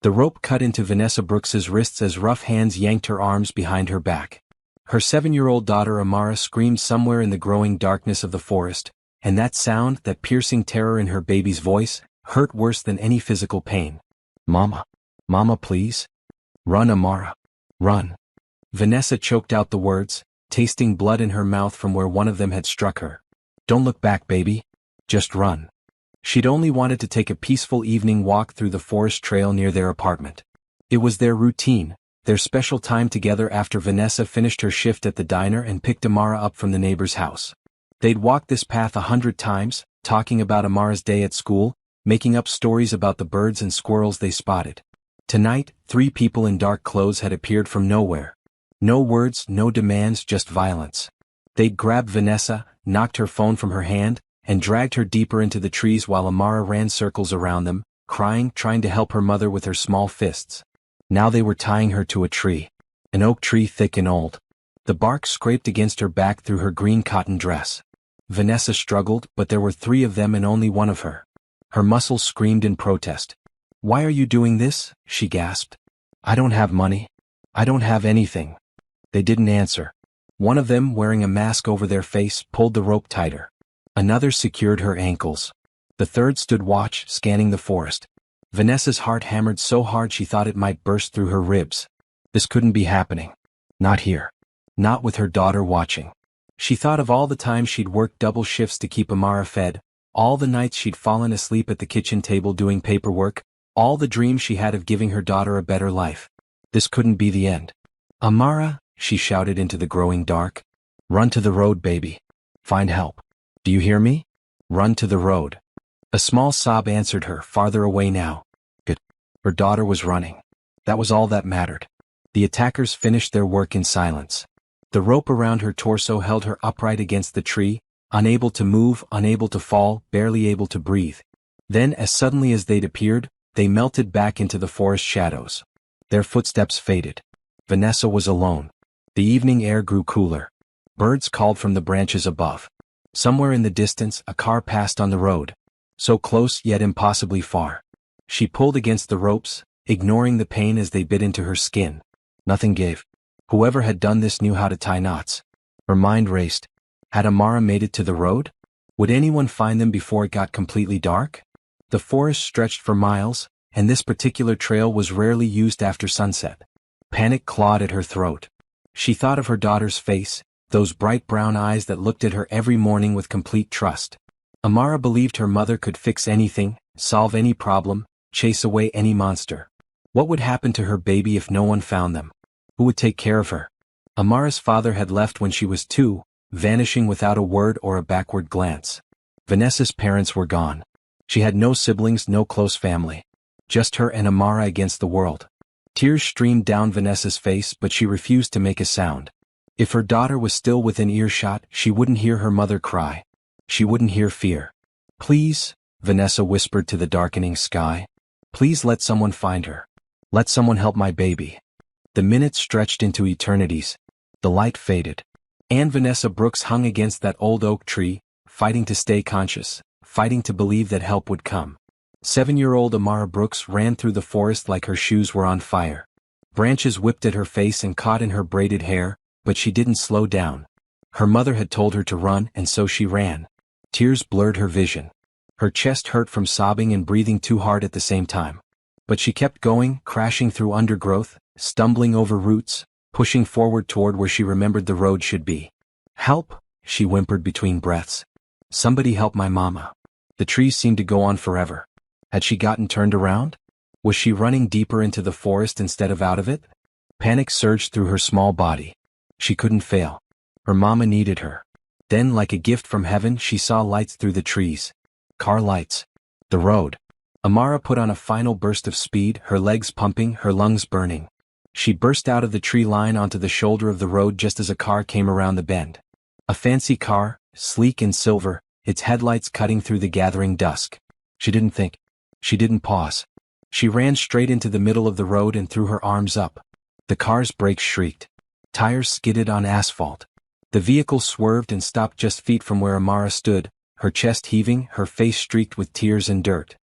The rope cut into Vanessa Brooks's wrists as rough hands yanked her arms behind her back. Her 7-year-old daughter Amara screamed somewhere in the growing darkness of the forest, and that sound, that piercing terror in her baby's voice, hurt worse than any physical pain. "Mama. Mama, please. Run, Amara. Run." Vanessa choked out the words, tasting blood in her mouth from where one of them had struck her. "Don't look back, baby. Just run." She'd only wanted to take a peaceful evening walk through the forest trail near their apartment. It was their routine, their special time together after Vanessa finished her shift at the diner and picked Amara up from the neighbor's house. They'd walked this path 100 times, talking about Amara's day at school, making up stories about the birds and squirrels they spotted. Tonight, 3 people in dark clothes had appeared from nowhere. No words, no demands, just violence. They'd grabbed Vanessa, knocked her phone from her hand, and dragged her deeper into the trees while Amara ran circles around them, crying, trying to help her mother with her small fists. Now they were tying her to a tree. An oak tree thick and old. The bark scraped against her back through her green cotton dress. Vanessa struggled, but there were 3 of them and only one of her. Her muscles screamed in protest. "Why are you doing this?" she gasped. "I don't have money. I don't have anything." They didn't answer. One of them, wearing a mask over their face, pulled the rope tighter. Another secured her ankles. The third stood watch, scanning the forest. Vanessa's heart hammered so hard she thought it might burst through her ribs. This couldn't be happening. Not here. Not with her daughter watching. She thought of all the times she'd worked double shifts to keep Amara fed, all the nights she'd fallen asleep at the kitchen table doing paperwork, all the dreams she had of giving her daughter a better life. This couldn't be the end. "Amara," she shouted into the growing dark. "Run to the road, baby. Find help. Do you hear me? Run to the road." A small sob answered her, farther away now. Good. Her daughter was running. That was all that mattered. The attackers finished their work in silence. The rope around her torso held her upright against the tree, unable to move, unable to fall, barely able to breathe. Then, as suddenly as they'd appeared, they melted back into the forest shadows. Their footsteps faded. Vanessa was alone. The evening air grew cooler. Birds called from the branches above. Somewhere in the distance, a car passed on the road. So close, yet impossibly far. She pulled against the ropes, ignoring the pain as they bit into her skin. Nothing gave. Whoever had done this knew how to tie knots. Her mind raced. Had Amara made it to the road? Would anyone find them before it got completely dark? The forest stretched for miles, and this particular trail was rarely used after sunset. Panic clawed at her throat. She thought of her daughter's face, those bright brown eyes that looked at her every morning with complete trust. Amara believed her mother could fix anything, solve any problem, chase away any monster. What would happen to her baby if no one found them? Who would take care of her? Amara's father had left when she was 2, vanishing without a word or a backward glance. Vanessa's parents were gone. She had no siblings, no close family. Just her and Amara against the world. Tears streamed down Vanessa's face, but she refused to make a sound. If her daughter was still within earshot, she wouldn't hear her mother cry. She wouldn't hear fear. "Please," Vanessa whispered to the darkening sky. "Please let someone find her. Let someone help my baby." The minutes stretched into eternities. The light faded. And Vanessa Brooks hung against that old oak tree, fighting to stay conscious, fighting to believe that help would come. 7-year-old Amara Brooks ran through the forest like her shoes were on fire. Branches whipped at her face and caught in her braided hair, but she didn't slow down. Her mother had told her to run, and so she ran. Tears blurred her vision. Her chest hurt from sobbing and breathing too hard at the same time. But she kept going, crashing through undergrowth, stumbling over roots, pushing forward toward where she remembered the road should be. "Help," she whimpered between breaths. "Somebody help my mama." The trees seemed to go on forever. Had she gotten turned around? Was she running deeper into the forest instead of out of it? Panic surged through her small body. She couldn't fail. Her mama needed her. Then, like a gift from heaven, she saw lights through the trees. Car lights. The road. Amara put on a final burst of speed, her legs pumping, her lungs burning. She burst out of the tree line onto the shoulder of the road just as a car came around the bend. A fancy car, sleek and silver, its headlights cutting through the gathering dusk. She didn't think. She didn't pause. She ran straight into the middle of the road and threw her arms up. The car's brakes shrieked. Tires skidded on asphalt. The vehicle swerved and stopped just feet from where Amara stood, her chest heaving, her face streaked with tears and dirt.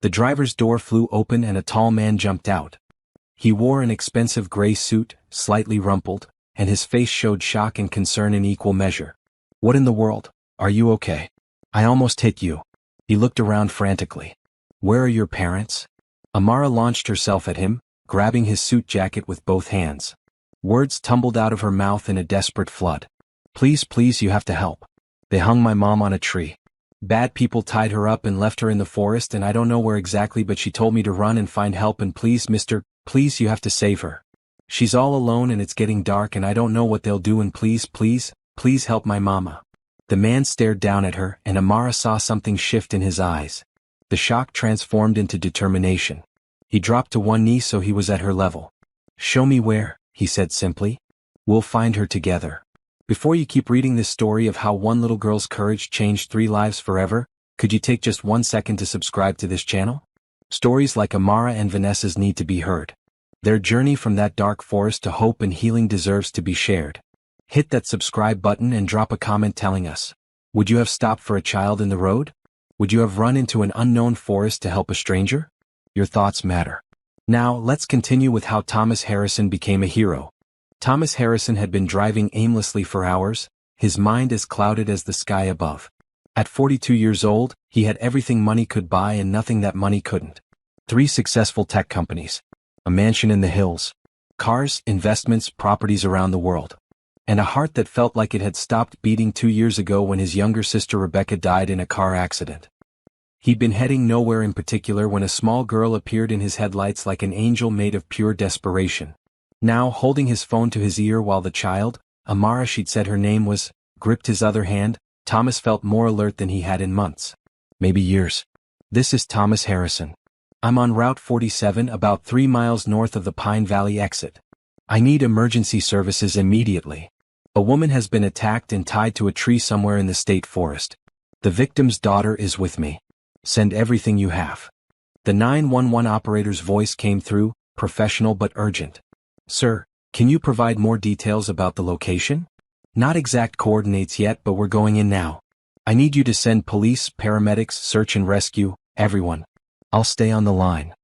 The driver's door flew open and a tall man jumped out. He wore an expensive gray suit, slightly rumpled, and his face showed shock and concern in equal measure. "What in the world? Are you okay? I almost hit you." He looked around frantically. "Where are your parents?" Amara launched herself at him, grabbing his suit jacket with both hands. Words tumbled out of her mouth in a desperate flood. "Please, please, you have to help. They hung my mom on a tree. Bad people tied her up and left her in the forest, and I don't know where exactly, but she told me to run and find help, and please, mister, please, you have to save her. She's all alone and it's getting dark and I don't know what they'll do, and please, please, please help my mama." The man stared down at her and Amara saw something shift in his eyes. The shock transformed into determination. He dropped to one knee so he was at her level. "Show me where," he said simply. "We'll find her together." Before you keep reading this story of how one little girl's courage changed 3 lives forever, could you take just 1 second to subscribe to this channel? Stories like Amara and Vanessa's need to be heard. Their journey from that dark forest to hope and healing deserves to be shared. Hit that subscribe button and drop a comment telling us. Would you have stopped for a child in the road? Would you have run into an unknown forest to help a stranger? Your thoughts matter. Now, let's continue with how Thomas Harrison became a hero. Thomas Harrison had been driving aimlessly for hours, his mind as clouded as the sky above. At 42 years old, he had everything money could buy and nothing that money couldn't. 3 successful tech companies. A mansion in the hills. Cars, investments, properties around the world. And a heart that felt like it had stopped beating 2 years ago when his younger sister Rebecca died in a car accident. He'd been heading nowhere in particular when a small girl appeared in his headlights like an angel made of pure desperation. Now, holding his phone to his ear while the child, Amara, she'd said her name was, gripped his other hand, Thomas felt more alert than he had in months. Maybe years. "This is Thomas Harrison. I'm on Route 47 about 3 miles north of the Pine Valley exit. I need emergency services immediately. A woman has been attacked and tied to a tree somewhere in the state forest. The victim's daughter is with me. Send everything you have." The 911 operator's voice came through, professional but urgent. "Sir, can you provide more details about the location?" "Not exact coordinates yet, but we're going in now. I need you to send police, paramedics, search and rescue, everyone. I'll stay on the line."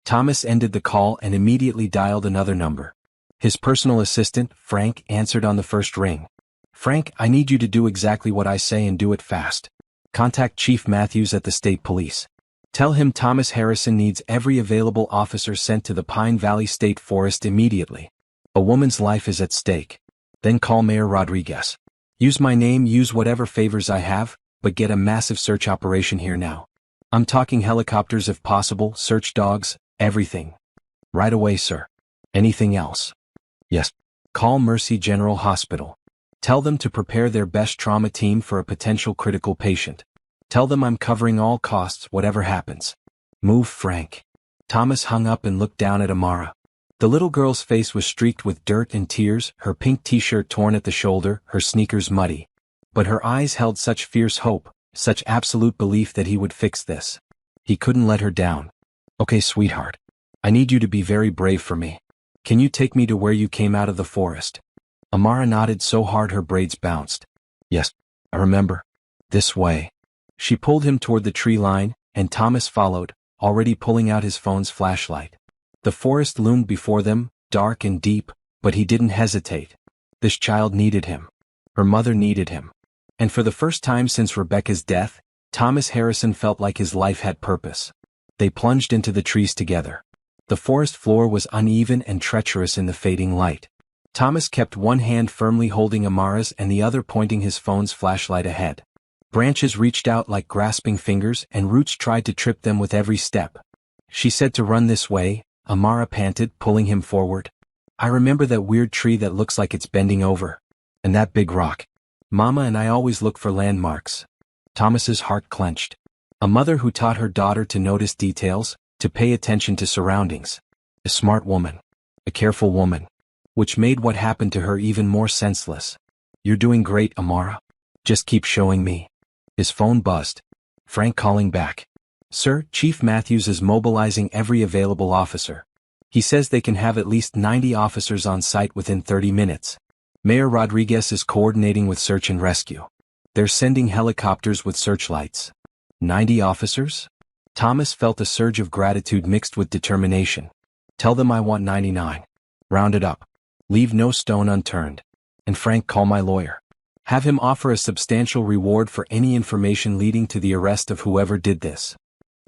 Thomas ended the call and immediately dialed another number. His personal assistant, Frank, answered on the first ring. "Frank, I need you to do exactly what I say and do it fast. Contact Chief Matthews at the state police. Tell him Thomas Harrison needs every available officer sent to the Pine Valley State Forest immediately. A woman's life is at stake. Then call Mayor Rodriguez. Use my name, use whatever favors I have, but get a massive search operation here now. I'm talking helicopters if possible, search dogs, everything. Right away, sir. Anything else?" "Yes. Call Mercy General Hospital. Tell them to prepare their best trauma team for a potential critical patient. Tell them I'm covering all costs whatever happens. Move, Frank." Thomas hung up and looked down at Amara. The little girl's face was streaked with dirt and tears, her pink t-shirt torn at the shoulder, her sneakers muddy. But her eyes held such fierce hope, such absolute belief that he would fix this. He couldn't let her down. "Okay, sweetheart. I need you to be very brave for me. Can you take me to where you came out of the forest?" Amara nodded so hard her braids bounced. "Yes, I remember. This way." She pulled him toward the tree line, and Thomas followed, already pulling out his phone's flashlight. The forest loomed before them, dark and deep, but he didn't hesitate. This child needed him. Her mother needed him. And for the first time since Rebecca's death, Thomas Harrison felt like his life had purpose. They plunged into the trees together. The forest floor was uneven and treacherous in the fading light. Thomas kept one hand firmly holding Amara's and the other pointing his phone's flashlight ahead. Branches reached out like grasping fingers and roots tried to trip them with every step. "She said to run this way," Amara panted, pulling him forward. "I remember that weird tree that looks like it's bending over. And that big rock. Mama and I always look for landmarks." Thomas's heart clenched. A mother who taught her daughter to notice details, to pay attention to surroundings. A smart woman. A careful woman. Which made what happened to her even more senseless. "You're doing great, Amara. Just keep showing me." His phone buzzed. Frank calling back. "Sir, Chief Matthews is mobilizing every available officer. He says they can have at least 90 officers on site within 30 minutes. Mayor Rodriguez is coordinating with search and rescue. They're sending helicopters with searchlights." 90 officers? Thomas felt a surge of gratitude mixed with determination. Tell them I want 99. Round it up. Leave no stone unturned. And Frank, call my lawyer. Have him offer a substantial reward for any information leading to the arrest of whoever did this.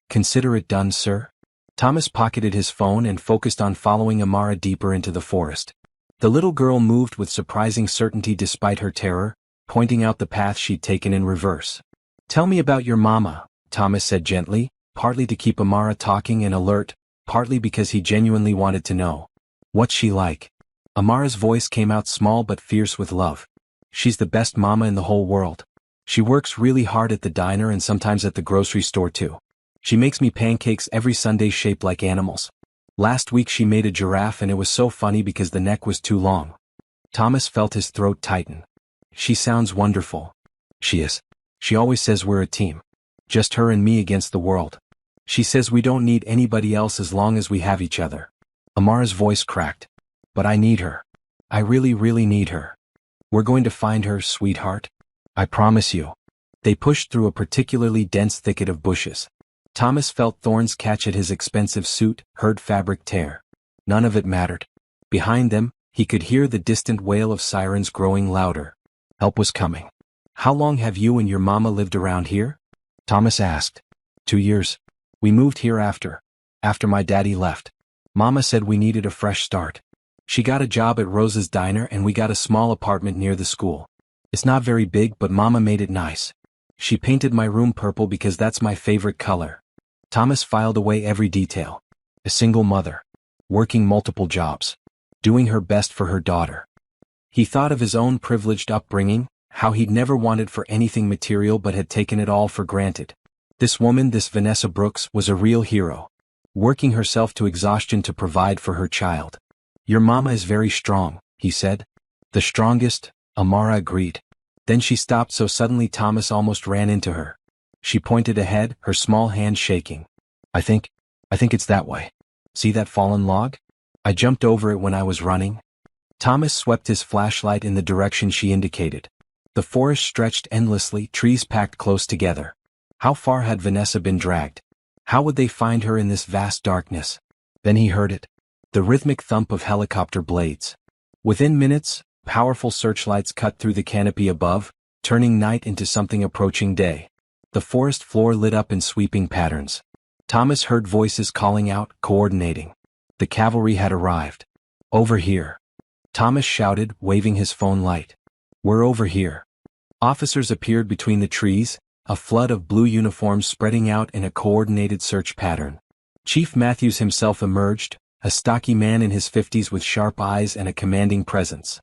Consider it done, sir. Thomas pocketed his phone and focused on following Amara deeper into the forest. The little girl moved with surprising certainty despite her terror, pointing out the path she'd taken in reverse. Tell me about your mama, Thomas said gently, partly to keep Amara talking and alert, partly because he genuinely wanted to know. What's she like? Amara's voice came out small but fierce with love. She's the best mama in the whole world. She works really hard at the diner and sometimes at the grocery store too. She makes me pancakes every Sunday shaped like animals. Last week she made a giraffe and it was so funny because the neck was too long. Thomas felt his throat tighten. She sounds wonderful. She is. She always says we're a team. Just her and me against the world. She says we don't need anybody else as long as we have each other. Amara's voice cracked. But I need her. I really, really need her. We're going to find her, sweetheart. I promise you. They pushed through a particularly dense thicket of bushes. Thomas felt thorns catch at his expensive suit, heard fabric tear. None of it mattered. Behind them, he could hear the distant wail of sirens growing louder. Help was coming. How long have you and your mama lived around here? Thomas asked. 2 years. We moved here after my daddy left. Mama said we needed a fresh start. She got a job at Rose's Diner and we got a small apartment near the school. It's not very big but Mama made it nice. She painted my room purple because that's my favorite color. Thomas filed away every detail. A single mother. Working multiple jobs. Doing her best for her daughter. He thought of his own privileged upbringing, how he'd never wanted for anything material but had taken it all for granted. This woman, this Vanessa Brooks, was a real hero. Working herself to exhaustion to provide for her child. Your mama is very strong, he said. The strongest, Amara agreed. Then she stopped so suddenly Thomas almost ran into her. She pointed ahead, her small hand shaking. I think it's that way. See that fallen log? I jumped over it when I was running. Thomas swept his flashlight in the direction she indicated. The forest stretched endlessly, trees packed close together. How far had Vanessa been dragged? How would they find her in this vast darkness? Then he heard it. The rhythmic thump of helicopter blades. Within minutes, powerful searchlights cut through the canopy above, turning night into something approaching day. The forest floor lit up in sweeping patterns. Thomas heard voices calling out, coordinating. The cavalry had arrived. Over here. Thomas shouted, waving his phone light. We're over here. Officers appeared between the trees, a flood of blue uniforms spreading out in a coordinated search pattern. Chief Matthews himself emerged, a stocky man in his 50s with sharp eyes and a commanding presence.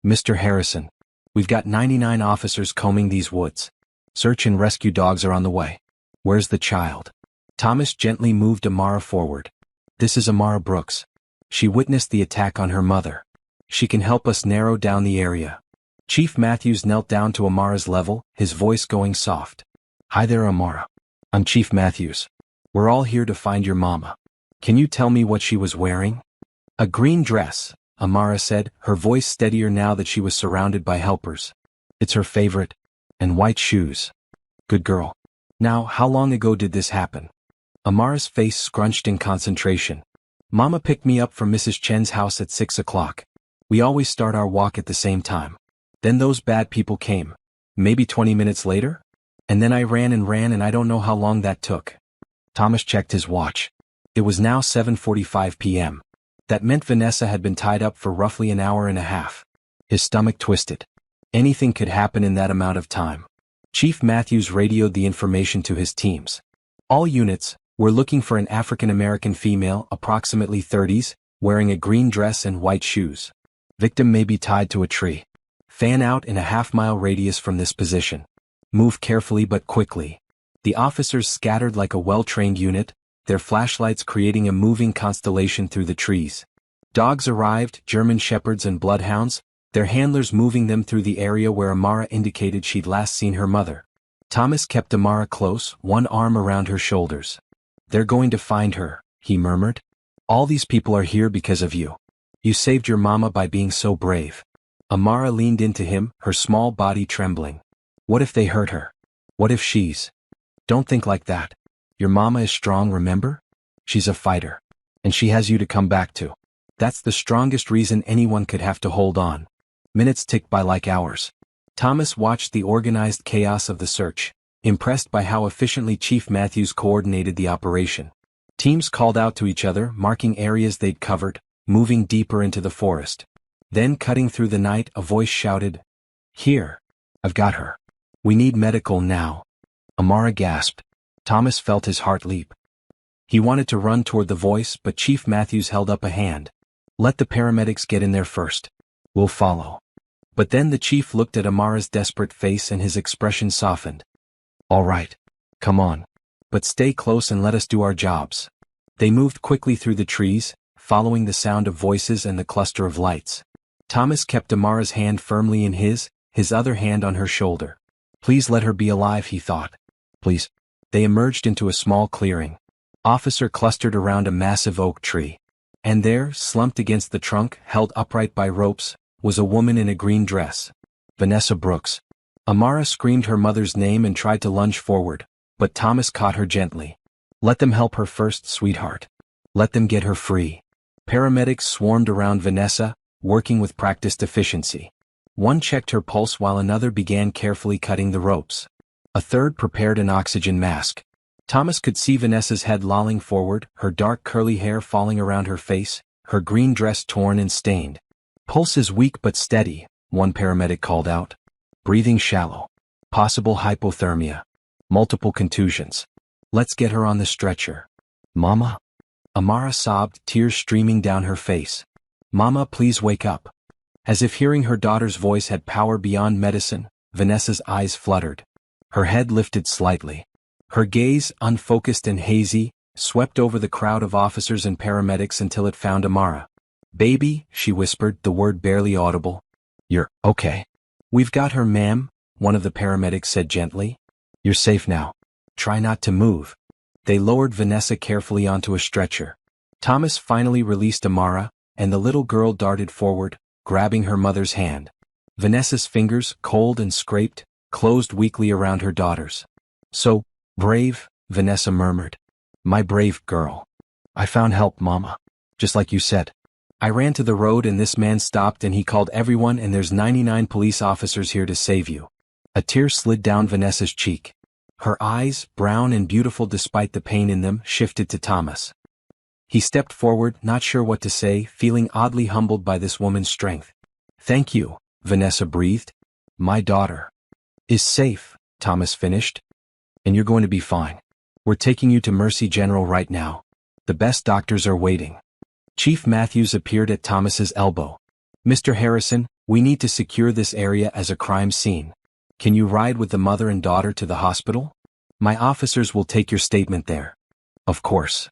Mr. Harrison. We've got 99 officers combing these woods. Search and rescue dogs are on the way. Where's the child? Thomas gently moved Amara forward. This is Amara Brooks. She witnessed the attack on her mother. She can help us narrow down the area. Chief Matthews knelt down to Amara's level, his voice going soft. Hi there, Amara. I'm Chief Matthews. We're all here to find your mama. Can you tell me what she was wearing? A green dress, Amara said, her voice steadier now that she was surrounded by helpers. It's her favorite. And white shoes. Good girl. Now, how long ago did this happen? Amara's face scrunched in concentration. Mama picked me up from Mrs. Chen's house at 6 o'clock. We always start our walk at the same time. Then those bad people came. Maybe 20 minutes later? And then I ran and I don't know how long that took. Thomas checked his watch. It was now 7:45 p.m. That meant Vanessa had been tied up for roughly an hour and a half. His stomach twisted. Anything could happen in that amount of time. Chief Matthews radioed the information to his teams. All units, we're looking for an African-American female, approximately 30s, wearing a green dress and white shoes. Victim may be tied to a tree. Fan out in a half-mile radius from this position. Move carefully but quickly. The officers scattered like a well-trained unit, their flashlights creating a moving constellation through the trees. Dogs arrived, German shepherds and bloodhounds, their handlers moving them through the area where Amara indicated she'd last seen her mother. Thomas kept Amara close, one arm around her shoulders. They're going to find her, he murmured. All these people are here because of you. You saved your mama by being so brave. Amara leaned into him, her small body trembling. What if they hurt her? What if she's... Don't think like that. Your mama is strong, remember? She's a fighter. And she has you to come back to. That's the strongest reason anyone could have to hold on. Minutes ticked by like hours. Thomas watched the organized chaos of the search, impressed by how efficiently Chief Matthews coordinated the operation. Teams called out to each other, marking areas they'd covered, moving deeper into the forest. Then, cutting through the night, a voice shouted, "Here! I've got her. We need medical now." Amara gasped. Thomas felt his heart leap. He wanted to run toward the voice, but Chief Matthews held up a hand. "Let the paramedics get in there first. We'll follow." But then the chief looked at Amara's desperate face and his expression softened. "All right. Come on. But stay close and let us do our jobs." They moved quickly through the trees, following the sound of voices and the cluster of lights. Thomas kept Amara's hand firmly in his other hand on her shoulder. Please let her be alive, he thought. Please. They emerged into a small clearing. Officer clustered around a massive oak tree. And there, slumped against the trunk, held upright by ropes, was a woman in a green dress. Vanessa Brooks. Amara screamed her mother's name and tried to lunge forward, but Thomas caught her gently. "Let them help her first, sweetheart. Let them get her free." Paramedics swarmed around Vanessa, working with practiced efficiency. One checked her pulse while another began carefully cutting the ropes. A third prepared an oxygen mask. Thomas could see Vanessa's head lolling forward, her dark curly hair falling around her face, her green dress torn and stained. "Pulse is weak but steady," one paramedic called out. "Breathing shallow. Possible hypothermia. Multiple contusions. Let's get her on the stretcher." "Mama?" Amara sobbed, tears streaming down her face. "Mama, please wake up." As if hearing her daughter's voice had power beyond medicine, Vanessa's eyes fluttered. Her head lifted slightly. Her gaze, unfocused and hazy, swept over the crowd of officers and paramedics until it found Amara. "Baby," she whispered, the word barely audible. "You're okay." "We've got her, ma'am," one of the paramedics said gently. "You're safe now. Try not to move." They lowered Vanessa carefully onto a stretcher. Thomas finally released Amara, and the little girl darted forward, grabbing her mother's hand. Vanessa's fingers, cold and scraped, closed weakly around her daughter's. "So brave," Vanessa murmured. "My brave girl. I found help, Mama. Just like you said. I ran to the road and this man stopped and he called everyone and there's 99 police officers here to save you." A tear slid down Vanessa's cheek. Her eyes, brown and beautiful despite the pain in them, shifted to Thomas. He stepped forward, not sure what to say, feeling oddly humbled by this woman's strength. "Thank you," Vanessa breathed. "My daughter is safe," Thomas finished. "And you're going to be fine. We're taking you to Mercy General right now. The best doctors are waiting." Chief Matthews appeared at Thomas's elbow. "Mr. Harrison, we need to secure this area as a crime scene. Can you ride with the mother and daughter to the hospital? My officers will take your statement there." "Of course."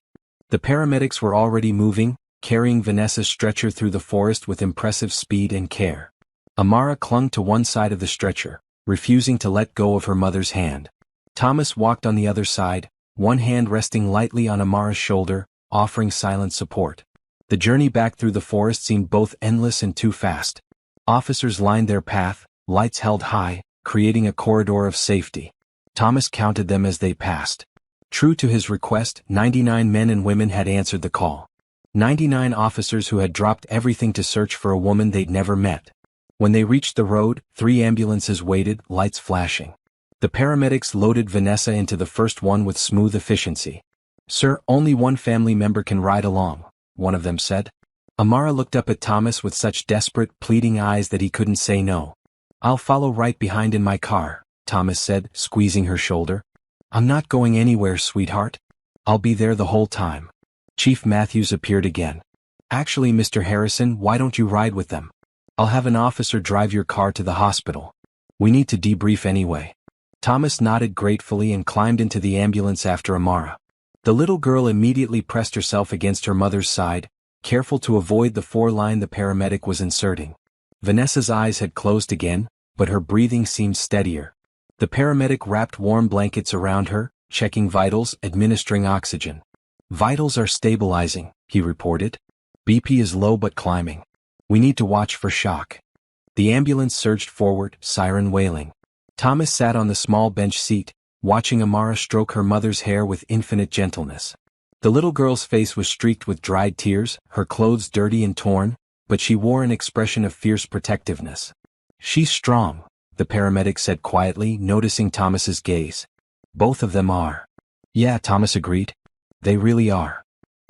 The paramedics were already moving, carrying Vanessa's stretcher through the forest with impressive speed and care. Amara clung to one side of the stretcher, refusing to let go of her mother's hand. Thomas walked on the other side, one hand resting lightly on Amara's shoulder, offering silent support. The journey back through the forest seemed both endless and too fast. Officers lined their path, lights held high, creating a corridor of safety. Thomas counted them as they passed. True to his request, 99 men and women had answered the call. 99 officers who had dropped everything to search for a woman they'd never met. When they reached the road, 3 ambulances waited, lights flashing. The paramedics loaded Vanessa into the first one with smooth efficiency. "Sir, only one family member can ride along," one of them said. Amara looked up at Thomas with such desperate, pleading eyes that he couldn't say no. "I'll follow right behind in my car," Thomas said, squeezing her shoulder. "I'm not going anywhere, sweetheart. I'll be there the whole time." Chief Matthews appeared again. "Actually, Mr. Harrison, why don't you ride with them? I'll have an officer drive your car to the hospital. We need to debrief anyway." Thomas nodded gratefully and climbed into the ambulance after Amara. The little girl immediately pressed herself against her mother's side, careful to avoid the 4-line the paramedic was inserting. Vanessa's eyes had closed again, but her breathing seemed steadier. The paramedic wrapped warm blankets around her, checking vitals, administering oxygen. "Vitals are stabilizing," he reported. "BP is low but climbing. We need to watch for shock." The ambulance surged forward, siren wailing. Thomas sat on the small bench seat, watching Amara stroke her mother's hair with infinite gentleness. The little girl's face was streaked with dried tears, her clothes dirty and torn, but she wore an expression of fierce protectiveness. "She's strong," the paramedic said quietly, noticing Thomas's gaze. "Both of them are." "Yeah," Thomas agreed. "They really are."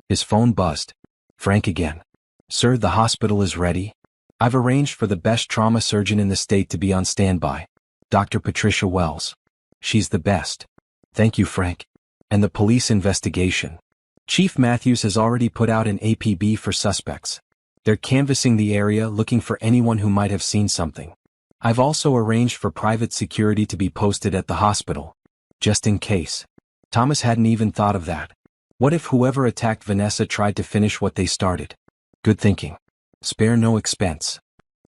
His phone buzzed. Frank again. "Sir, the hospital is ready. I've arranged for the best trauma surgeon in the state to be on standby. Dr. Patricia Wells. She's the best." "Thank you, Frank." "And the police investigation. Chief Matthews has already put out an APB for suspects. They're canvassing the area looking for anyone who might have seen something. I've also arranged for private security to be posted at the hospital. Just in case." Thomas hadn't even thought of that. What if whoever attacked Vanessa tried to finish what they started? Good thinking. Spare no expense.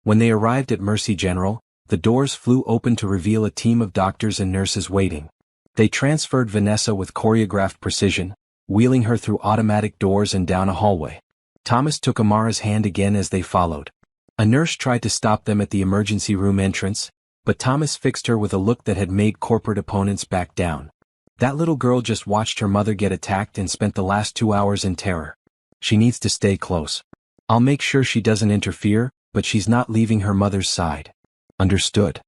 When they arrived at Mercy General, the doors flew open to reveal a team of doctors and nurses waiting. They transferred Vanessa with choreographed precision, wheeling her through automatic doors and down a hallway. Thomas took Amara's hand again as they followed. A nurse tried to stop them at the emergency room entrance, but Thomas fixed her with a look that had made corporate opponents back down. That little girl just watched her mother get attacked and spent the last 2 hours in terror. She needs to stay close. I'll make sure she doesn't interfere, but she's not leaving her mother's side. Understood.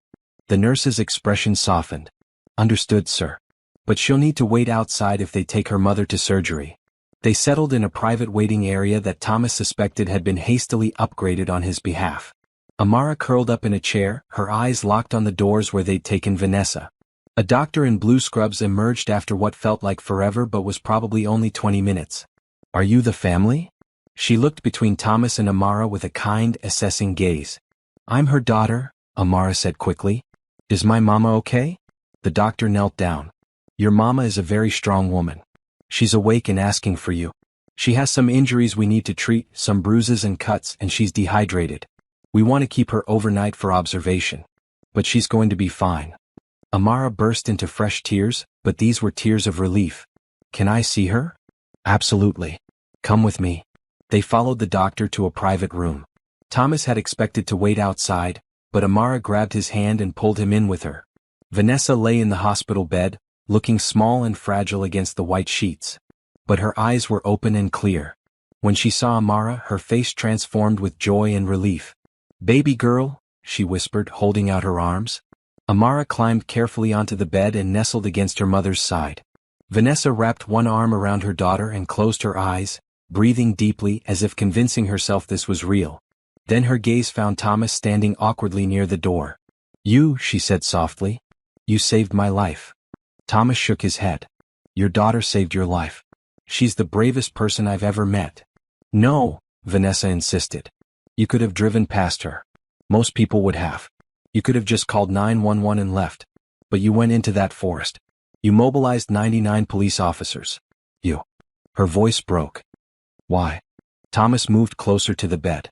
The nurse's expression softened. Understood, sir. But she'll need to wait outside if they take her mother to surgery. They settled in a private waiting area that Thomas suspected had been hastily upgraded on his behalf. Amara curled up in a chair, her eyes locked on the doors where they'd taken Vanessa. A doctor in blue scrubs emerged after what felt like forever but was probably only 20 minutes. "Are you the family?" She looked between Thomas and Amara with a kind, assessing gaze. "I'm her daughter," Amara said quickly. "Is my mama okay?" The doctor knelt down. "Your mama is a very strong woman. She's awake and asking for you. She has some injuries we need to treat, some bruises and cuts, and she's dehydrated. We want to keep her overnight for observation. But she's going to be fine." Amara burst into fresh tears, but these were tears of relief. "Can I see her?" "Absolutely. Come with me." They followed the doctor to a private room. Thomas had expected to wait outside, but Amara grabbed his hand and pulled him in with her. Vanessa lay in the hospital bed, looking small and fragile against the white sheets. But her eyes were open and clear. When she saw Amara, her face transformed with joy and relief. "Baby girl," she whispered, holding out her arms. Amara climbed carefully onto the bed and nestled against her mother's side. Vanessa wrapped one arm around her daughter and closed her eyes, breathing deeply as if convincing herself this was real. Then her gaze found Thomas standing awkwardly near the door. "You," she said softly. "You saved my life." Thomas shook his head. "Your daughter saved your life. She's the bravest person I've ever met." "No," Vanessa insisted. "You could have driven past her. Most people would have. You could have just called 911 and left. But you went into that forest. You mobilized 99 police officers. You." Her voice broke. "Why?" Thomas moved closer to the bed.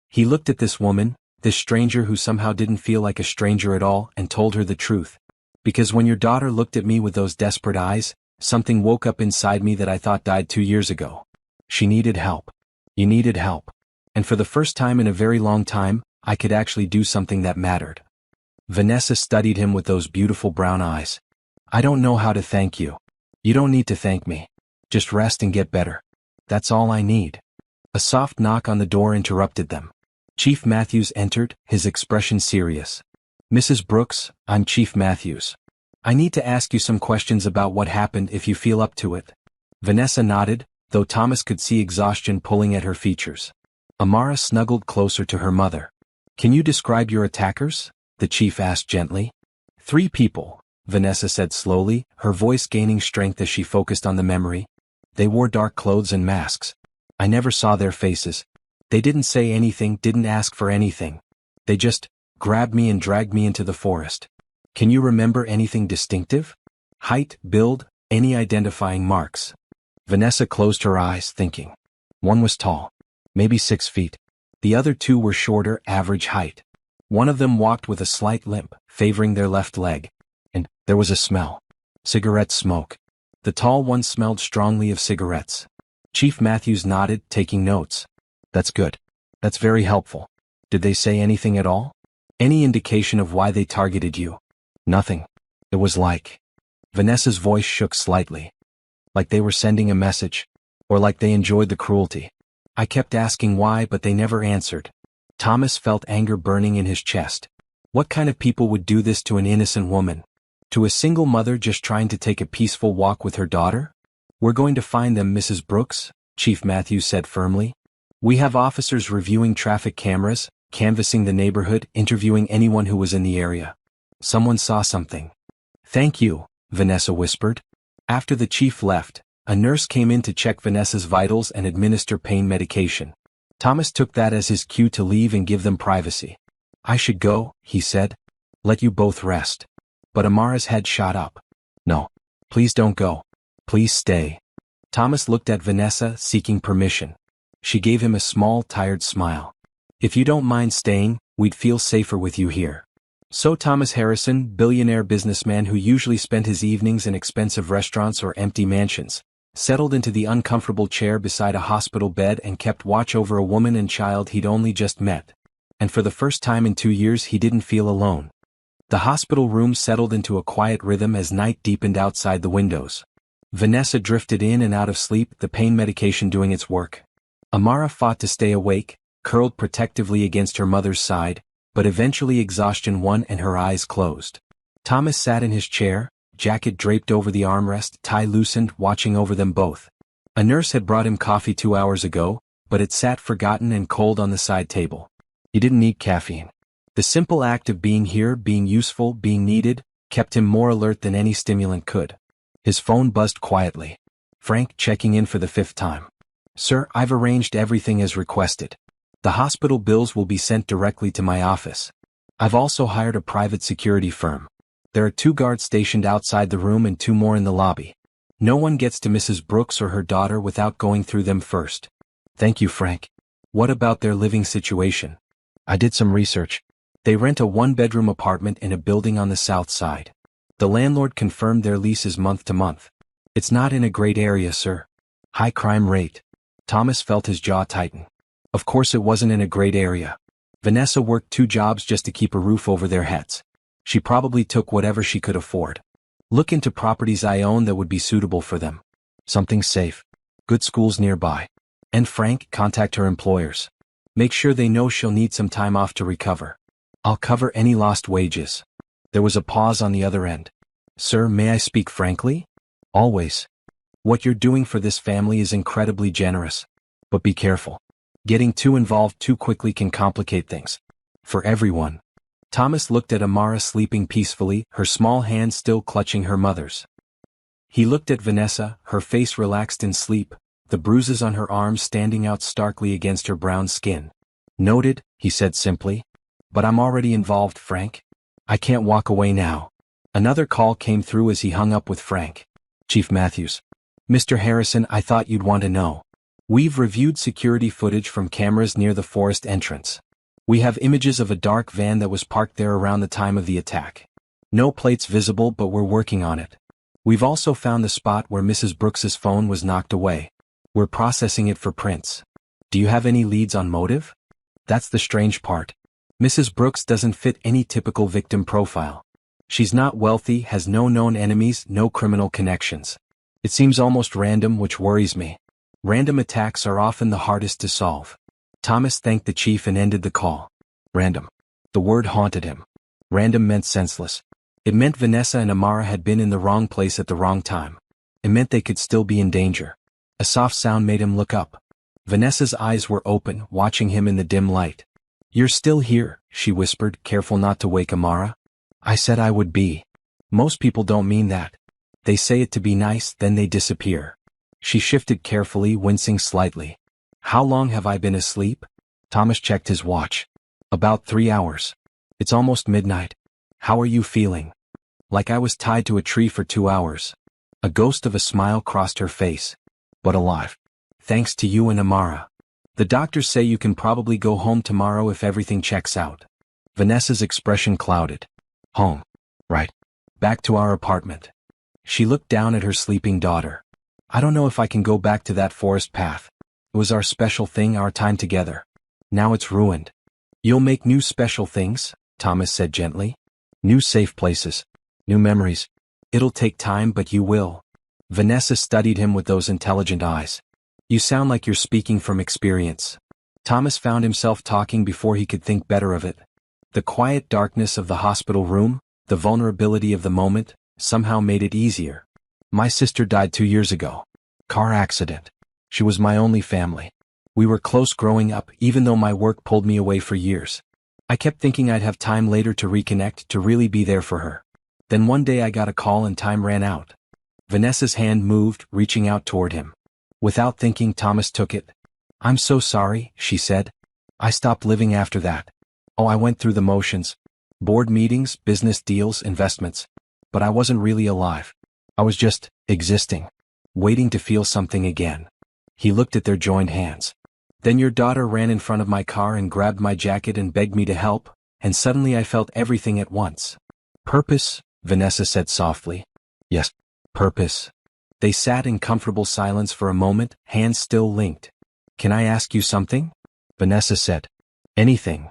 He looked at this woman, this stranger who somehow didn't feel like a stranger at all, and told her the truth. "Because when your daughter looked at me with those desperate eyes, something woke up inside me that I thought died 2 years ago. She needed help. You needed help. And for the first time in a very long time, I could actually do something that mattered." Vanessa studied him with those beautiful brown eyes. "I don't know how to thank you. You don't need to thank me. Just rest and get better. That's all I need." A soft knock on the door interrupted them. Chief Matthews entered, his expression serious. "Mrs. Brooks, I'm Chief Matthews. I need to ask you some questions about what happened if you feel up to it." Vanessa nodded, though Thomas could see exhaustion pulling at her features. Amara snuggled closer to her mother. "Can you describe your attackers?" the chief asked gently. 3 people, Vanessa said slowly, her voice gaining strength as she focused on the memory. "They wore dark clothes and masks. I never saw their faces. They didn't say anything, didn't ask for anything. They just grabbed me and dragged me into the forest." "Can you remember anything distinctive? Height, build, any identifying marks?" Vanessa closed her eyes, thinking. One was tall, maybe 6 feet. The other 2 were shorter, average height. One of them walked with a slight limp, favoring their left leg. And there was a smell. Cigarette smoke. The tall one smelled strongly of cigarettes. Chief Matthews nodded, taking notes. "That's good. That's very helpful. Did they say anything at all? Any indication of why they targeted you?" "Nothing. It was like Vanessa's voice shook slightly. Like they were sending a message. Or like they enjoyed the cruelty. I kept asking why, but they never answered. Thomas felt anger burning in his chest. What kind of people would do this to an innocent woman? To a single mother just trying to take a peaceful walk with her daughter? We're going to find them, Mrs. Brooks, Chief Matthews said firmly. We have officers reviewing traffic cameras, canvassing the neighborhood, interviewing anyone who was in the area. Someone saw something. Thank you, Vanessa whispered. After the chief left, a nurse came in to check Vanessa's vitals and administer pain medication. Thomas took that as his cue to leave and give them privacy. I should go, he said. Let you both rest. But Amara's head shot up. No. Please don't go. Please stay. Thomas looked at Vanessa, seeking permission. She gave him a small, tired smile. If you don't mind staying, we'd feel safer with you here. So Thomas Harrison, billionaire businessman who usually spent his evenings in expensive restaurants or empty mansions, settled into the uncomfortable chair beside a hospital bed and kept watch over a woman and child he'd only just met. And for the first time in 2 years he didn't feel alone. The hospital room settled into a quiet rhythm as night deepened outside the windows. Vanessa drifted in and out of sleep, the pain medication doing its work. Amara fought to stay awake, curled protectively against her mother's side, but eventually exhaustion won and her eyes closed. Thomas sat in his chair, jacket draped over the armrest, tie loosened, watching over them both. A nurse had brought him coffee 2 hours ago, but it sat forgotten and cold on the side table. He didn't need caffeine. The simple act of being here, being useful, being needed, kept him more alert than any stimulant could. His phone buzzed quietly. Frank checking in for the 5th time. Sir, I've arranged everything as requested. The hospital bills will be sent directly to my office. I've also hired a private security firm. There are 2 guards stationed outside the room and 2 more in the lobby. No one gets to Mrs. Brooks or her daughter without going through them first. Thank you, Frank. What about their living situation? I did some research. They rent a 1-bedroom apartment in a building on the south side. The landlord confirmed their lease is month to month. It's not in a great area, sir. High crime rate. Thomas felt his jaw tighten. Of course it wasn't in a great area. Vanessa worked 2 jobs just to keep a roof over their heads. She probably took whatever she could afford. Look into properties I own that would be suitable for them. Something safe. Good schools nearby. And Frank, contact her employers. Make sure they know she'll need some time off to recover. I'll cover any lost wages. There was a pause on the other end. Sir, may I speak frankly? Always. What you're doing for this family is incredibly generous. But be careful. Getting too involved too quickly can complicate things. For everyone. Thomas looked at Amara sleeping peacefully, her small hand still clutching her mother's. He looked at Vanessa, her face relaxed in sleep, the bruises on her arms standing out starkly against her brown skin. Noted, he said simply. But I'm already involved, Frank. I can't walk away now. Another call came through as he hung up with Frank. Chief Matthews. Mr. Harrison, I thought you'd want to know. We've reviewed security footage from cameras near the forest entrance. We have images of a dark van that was parked there around the time of the attack. No plates visible, but we're working on it. We've also found the spot where Mrs. Brooks's phone was knocked away. We're processing it for prints. Do you have any leads on motive? That's the strange part. Mrs. Brooks doesn't fit any typical victim profile. She's not wealthy, has no known enemies, no criminal connections. It seems almost random, which worries me. Random attacks are often the hardest to solve. Thomas thanked the chief and ended the call. Random. The word haunted him. Random meant senseless. It meant Vanessa and Amara had been in the wrong place at the wrong time. It meant they could still be in danger. A soft sound made him look up. Vanessa's eyes were open, watching him in the dim light. You're still here, she whispered, careful not to wake Amara. I said I would be. Most people don't mean that. They say it to be nice, then they disappear. She shifted carefully, wincing slightly. How long have I been asleep? Thomas checked his watch. About 3 hours. It's almost midnight. How are you feeling? Like I was tied to a tree for 2 hours. A ghost of a smile crossed her face. But alive. Thanks to you and Amara. The doctors say you can probably go home tomorrow if everything checks out. Vanessa's expression clouded. Home. Right. Back to our apartment. She looked down at her sleeping daughter. I don't know if I can go back to that forest path. It was our special thing, our time together. Now it's ruined. You'll make new special things, Thomas said gently. New safe places. New memories. It'll take time, but you will. Vanessa studied him with those intelligent eyes. You sound like you're speaking from experience. Thomas found himself talking before he could think better of it. The quiet darkness of the hospital room, the vulnerability of the moment, somehow made it easier. My sister died 2 years ago. Car accident. She was my only family. We were close growing up, even though my work pulled me away for years. I kept thinking I'd have time later to reconnect, to really be there for her. Then one day I got a call and time ran out. Vanessa's hand moved, reaching out toward him. Without thinking, Thomas took it. I'm so sorry, she said. I stopped living after that. Oh, I went through the motions. Board meetings, business deals, investments. But I wasn't really alive. I was just existing. Waiting to feel something again. He looked at their joined hands. Then your daughter ran in front of my car and grabbed my jacket and begged me to help, and suddenly I felt everything at once. Purpose, Vanessa said softly. Yes, purpose. They sat in comfortable silence for a moment, hands still linked. Can I ask you something? Vanessa said. Anything.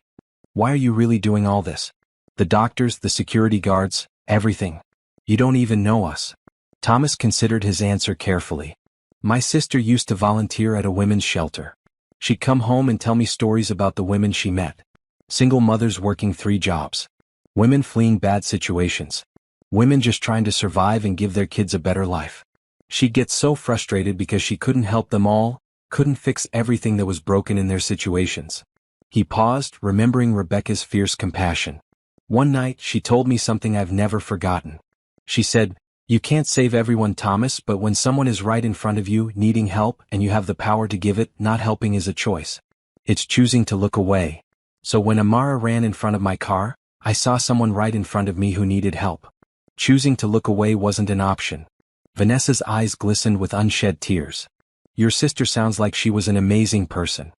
Why are you really doing all this? The doctors, the security guards, everything. You don't even know us. Thomas considered his answer carefully. My sister used to volunteer at a women's shelter. She'd come home and tell me stories about the women she met. Single mothers working 3 jobs. Women fleeing bad situations. Women just trying to survive and give their kids a better life. She'd get so frustrated because she couldn't help them all, couldn't fix everything that was broken in their situations. He paused, remembering Rebecca's fierce compassion. One night, she told me something I've never forgotten. She said, you can't save everyone, Thomas, but when someone is right in front of you, needing help, and you have the power to give it, not helping is a choice. It's choosing to look away. So when Amara ran in front of my car, I saw someone right in front of me who needed help. Choosing to look away wasn't an option. Vanessa's eyes glistened with unshed tears. Your sister sounds like she was an amazing person.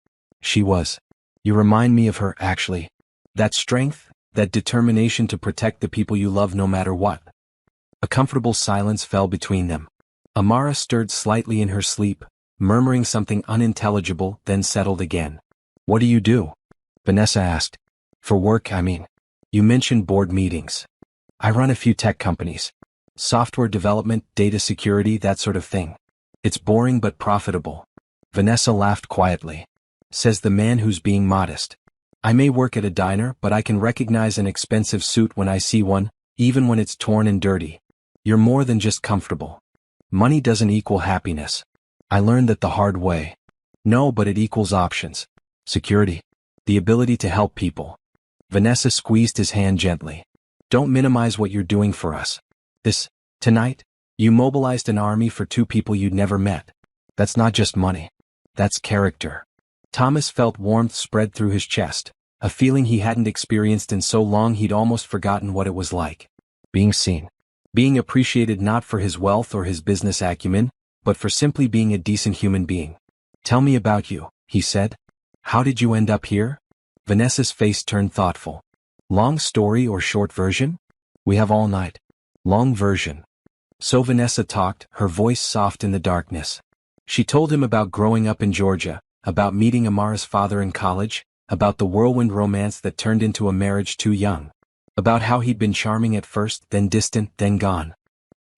She was. You remind me of her, actually. That strength, that determination to protect the people you love no matter what. A comfortable silence fell between them. Amara stirred slightly in her sleep, murmuring something unintelligible, then settled again. What do you do? Vanessa asked. For work, I mean. You mentioned board meetings. I run a few tech companies. Software development, data security, that sort of thing. It's boring but profitable. Vanessa laughed quietly. Says the man who's being modest. I may work at a diner, but I can recognize an expensive suit when I see one, even when it's torn and dirty. You're more than just comfortable. Money doesn't equal happiness. I learned that the hard way. No, but it equals options. Security. The ability to help people. Vanessa squeezed his hand gently. Don't minimize what you're doing for us. Tonight, you mobilized an army for 2 people you'd never met. That's not just money. That's character. Thomas felt warmth spread through his chest, a feeling he hadn't experienced in so long he'd almost forgotten what it was like. Being seen. Being appreciated not for his wealth or his business acumen, but for simply being a decent human being. Tell me about you, he said. How did you end up here? Vanessa's face turned thoughtful. Long story or short version? We have all night. Long version. So Vanessa talked, her voice soft in the darkness. She told him about growing up in Georgia, about meeting Amara's father in college, about the whirlwind romance that turned into a marriage too young. About how he'd been charming at first, then distant, then gone.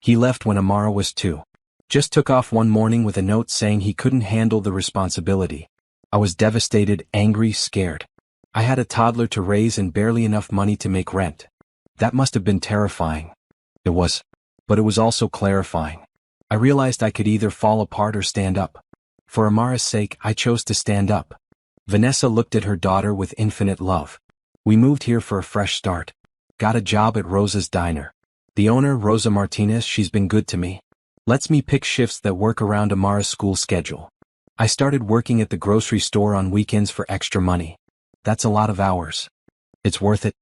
He left when Amara was 2. Just took off one morning with a note saying he couldn't handle the responsibility. I was devastated, angry, scared. I had a toddler to raise and barely enough money to make rent. That must have been terrifying. It was. But it was also clarifying. I realized I could either fall apart or stand up. For Amara's sake, I chose to stand up. Vanessa looked at her daughter with infinite love. We moved here for a fresh start. Got a job at Rosa's diner. The owner, Rosa Martinez, she's been good to me. Lets me pick shifts that work around Amara's school schedule. I started working at the grocery store on weekends for extra money. That's a lot of hours. It's worth it.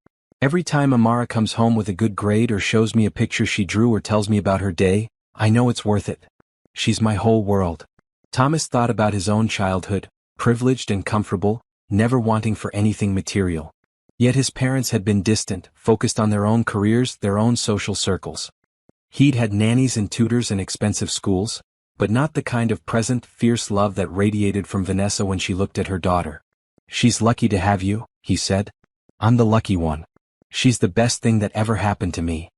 Every time Amara comes home with a good grade or shows me a picture she drew or tells me about her day, I know it's worth it. She's my whole world. Thomas thought about his own childhood, privileged and comfortable, never wanting for anything material. Yet his parents had been distant, focused on their own careers, their own social circles. He'd had nannies and tutors and expensive schools, but not the kind of present, fierce love that radiated from Vanessa when she looked at her daughter. She's lucky to have you, he said. I'm the lucky one. She's the best thing that ever happened to me.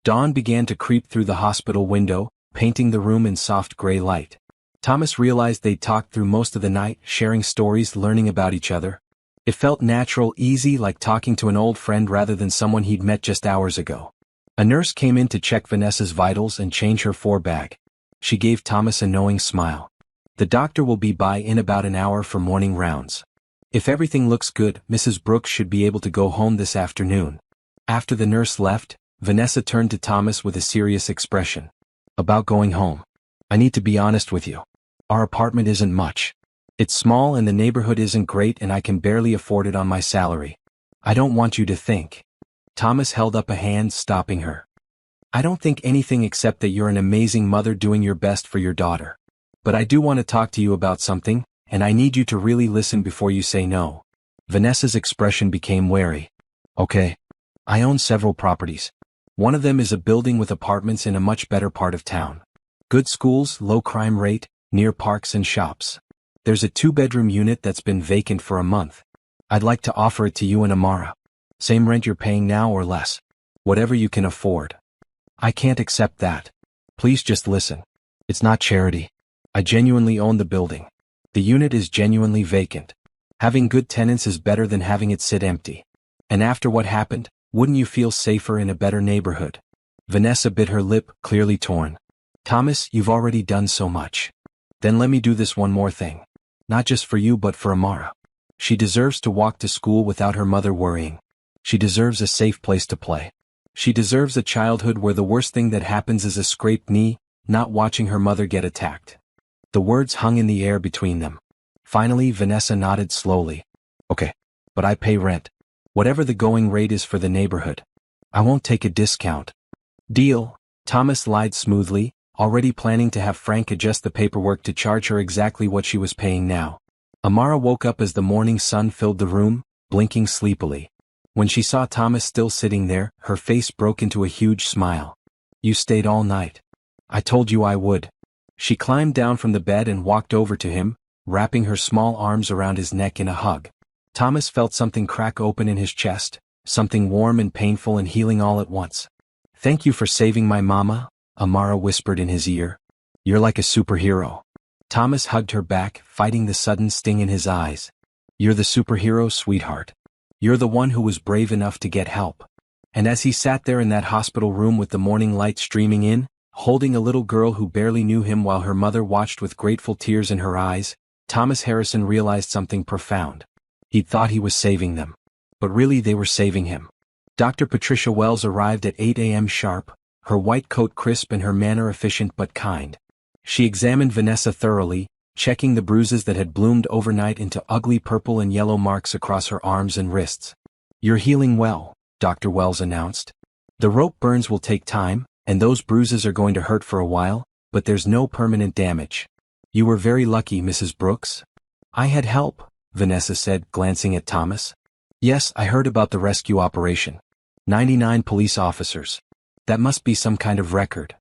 Dawn began to creep through the hospital window, painting the room in soft gray light. Thomas realized they'd talked through most of the night, sharing stories, learning about each other. It felt natural, easy, like talking to an old friend rather than someone he'd met just hours ago. A nurse came in to check Vanessa's vitals and change her bag. She gave Thomas a knowing smile. The doctor will be by in about an hour for morning rounds. If everything looks good, Mrs. Brooks should be able to go home this afternoon. After the nurse left, Vanessa turned to Thomas with a serious expression. About going home. I need to be honest with you. Our apartment isn't much. It's small and the neighborhood isn't great and I can barely afford it on my salary. I don't want you to think. Thomas held up a hand, stopping her. I don't think anything except that you're an amazing mother doing your best for your daughter. But I do want to talk to you about something, and I need you to really listen before you say no. Vanessa's expression became wary. Okay. I own several properties. One of them is a building with apartments in a much better part of town. Good schools, low crime rate, near parks and shops. There's a 2-bedroom unit that's been vacant for a month. I'd like to offer it to you and Amara. Same rent you're paying now or less. Whatever you can afford. I can't accept that. Please just listen. It's not charity. I genuinely own the building. The unit is genuinely vacant. Having good tenants is better than having it sit empty. And after what happened, wouldn't you feel safer in a better neighborhood? Vanessa bit her lip, clearly torn. Thomas, you've already done so much. Then let me do this one more thing. Not just for you but for Amara. She deserves to walk to school without her mother worrying. She deserves a safe place to play. She deserves a childhood where the worst thing that happens is a scraped knee, not watching her mother get attacked. The words hung in the air between them. Finally, Vanessa nodded slowly. Okay. But I pay rent. Whatever the going rate is for the neighborhood. I won't take a discount. Deal. Thomas lied smoothly, already planning to have Frank adjust the paperwork to charge her exactly what she was paying now. Amara woke up as the morning sun filled the room, blinking sleepily. When she saw Thomas still sitting there, her face broke into a huge smile. You stayed all night. I told you I would. She climbed down from the bed and walked over to him, wrapping her small arms around his neck in a hug. Thomas felt something crack open in his chest, something warm and painful and healing all at once. Thank you for saving my mama, Amara whispered in his ear. You're like a superhero. Thomas hugged her back, fighting the sudden sting in his eyes. You're the superhero, sweetheart. You're the one who was brave enough to get help. And as he sat there in that hospital room with the morning light streaming in, holding a little girl who barely knew him while her mother watched with grateful tears in her eyes, Thomas Harrison realized something profound. He'd thought he was saving them. But really they were saving him. Dr. Patricia Wells arrived at 8 a.m. sharp, her white coat crisp and her manner efficient but kind. She examined Vanessa thoroughly, checking the bruises that had bloomed overnight into ugly purple and yellow marks across her arms and wrists. You're healing well, Dr. Wells announced. The rope burns will take time, and those bruises are going to hurt for a while, but there's no permanent damage. You were very lucky, Mrs. Brooks. I had help, Vanessa said, glancing at Thomas. Yes, I heard about the rescue operation. 99 police officers. That must be some kind of record.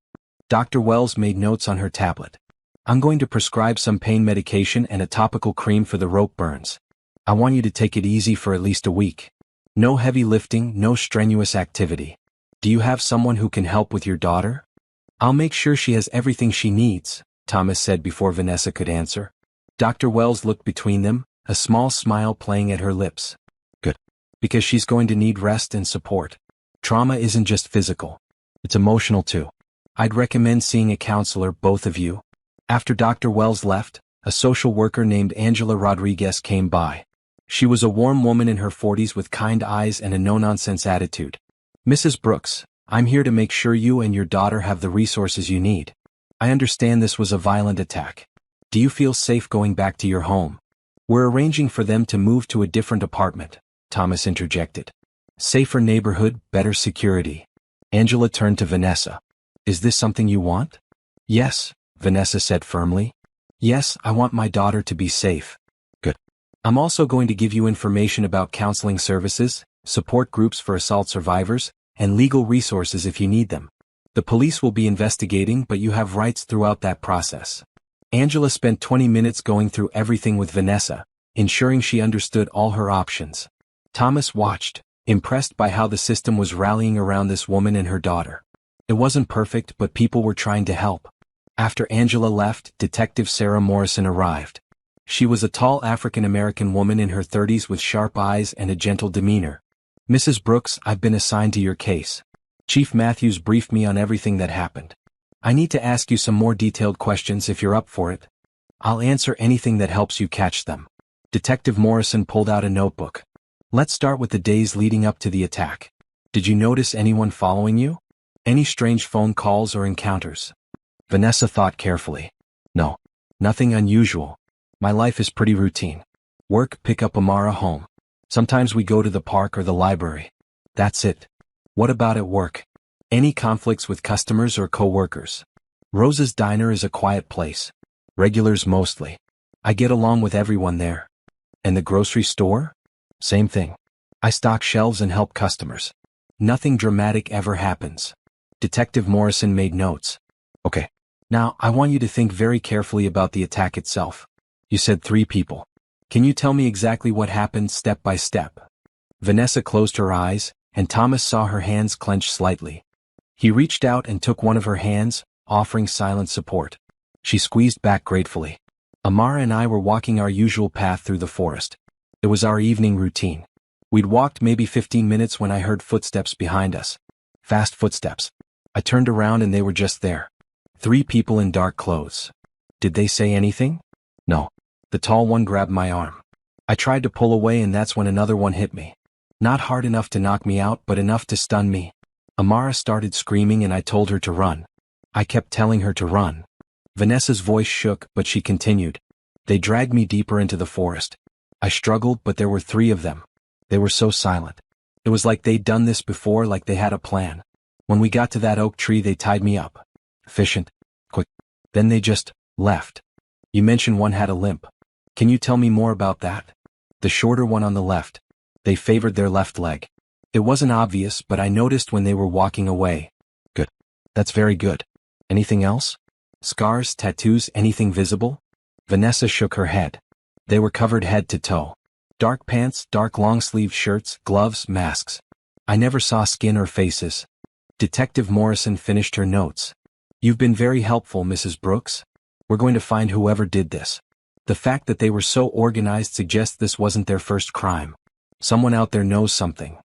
Dr. Wells made notes on her tablet. I'm going to prescribe some pain medication and a topical cream for the rope burns. I want you to take it easy for at least a week. No heavy lifting, no strenuous activity. Do you have someone who can help with your daughter? I'll make sure she has everything she needs, Thomas said before Vanessa could answer. Dr. Wells looked between them, a small smile playing at her lips. Good. Because she's going to need rest and support. Trauma isn't just physical. It's emotional too. I'd recommend seeing a counselor, both of you. After Dr. Wells left, a social worker named Angela Rodriguez came by. She was a warm woman in her 40s with kind eyes and a no-nonsense attitude. Mrs. Brooks, I'm here to make sure you and your daughter have the resources you need. I understand this was a violent attack. Do you feel safe going back to your home? We're arranging for them to move to a different apartment, Thomas interjected. Safer neighborhood, better security. Angela turned to Vanessa. Is this something you want? Yes, Vanessa said firmly. Yes, I want my daughter to be safe. Good. I'm also going to give you information about counseling services, support groups for assault survivors, and legal resources if you need them. The police will be investigating, but you have rights throughout that process. Angela spent 20 minutes going through everything with Vanessa, ensuring she understood all her options. Thomas watched, impressed by how the system was rallying around this woman and her daughter. It wasn't perfect, but people were trying to help. After Angela left, Detective Sarah Morrison arrived. She was a tall African-American woman in her 30s with sharp eyes and a gentle demeanor. "Mrs. Brooks, I've been assigned to your case. Chief Matthews briefed me on everything that happened. I need to ask you some more detailed questions if you're up for it. I'll answer anything that helps you catch them." Detective Morrison pulled out a notebook. "Let's start with the days leading up to the attack. Did you notice anyone following you? Any strange phone calls or encounters?" Vanessa thought carefully. "No. Nothing unusual. My life is pretty routine. Work, pick up Amara home. Sometimes we go to the park or the library. That's it." "What about at work? Any conflicts with customers or co-workers?" "Rose's Diner is a quiet place. Regulars mostly. I get along with everyone there." "And the grocery store?" "Same thing. I stock shelves and help customers. Nothing dramatic ever happens." Detective Morrison made notes. "Okay. Now, I want you to think very carefully about the attack itself. You said 3 people. Can you tell me exactly what happened step by step?" Vanessa closed her eyes, and Thomas saw her hands clench slightly. He reached out and took one of her hands, offering silent support. She squeezed back gratefully. "Amara and I were walking our usual path through the forest. It was our evening routine. We'd walked maybe 15 minutes when I heard footsteps behind us. Fast footsteps. I turned around and they were just there. 3 people in dark clothes. Did they say anything?" "No." The tall one grabbed my arm. I tried to pull away and that's when another one hit me. Not hard enough to knock me out, but enough to stun me. Amara started screaming and I told her to run. I kept telling her to run." Vanessa's voice shook, but she continued. "They dragged me deeper into the forest. I struggled, but there were 3 of them. They were so silent. It was like they'd done this before, like they had a plan. When we got to that oak tree, they tied me up. Efficient. Quick. Then they just left. You mentioned one had a limp. Can you tell me more about that?" "The shorter one on the left. They favored their left leg. It wasn't obvious, but I noticed when they were walking away." "Good. That's very good. Anything else? Scars, tattoos, anything visible?" Vanessa shook her head. "They were covered head to toe. Dark pants, dark long-sleeved shirts, gloves, masks. I never saw skin or faces." Detective Morrison finished her notes. "You've been very helpful, Mrs. Brooks. We're going to find whoever did this. The fact that they were so organized suggests this wasn't their first crime. Someone out there knows something."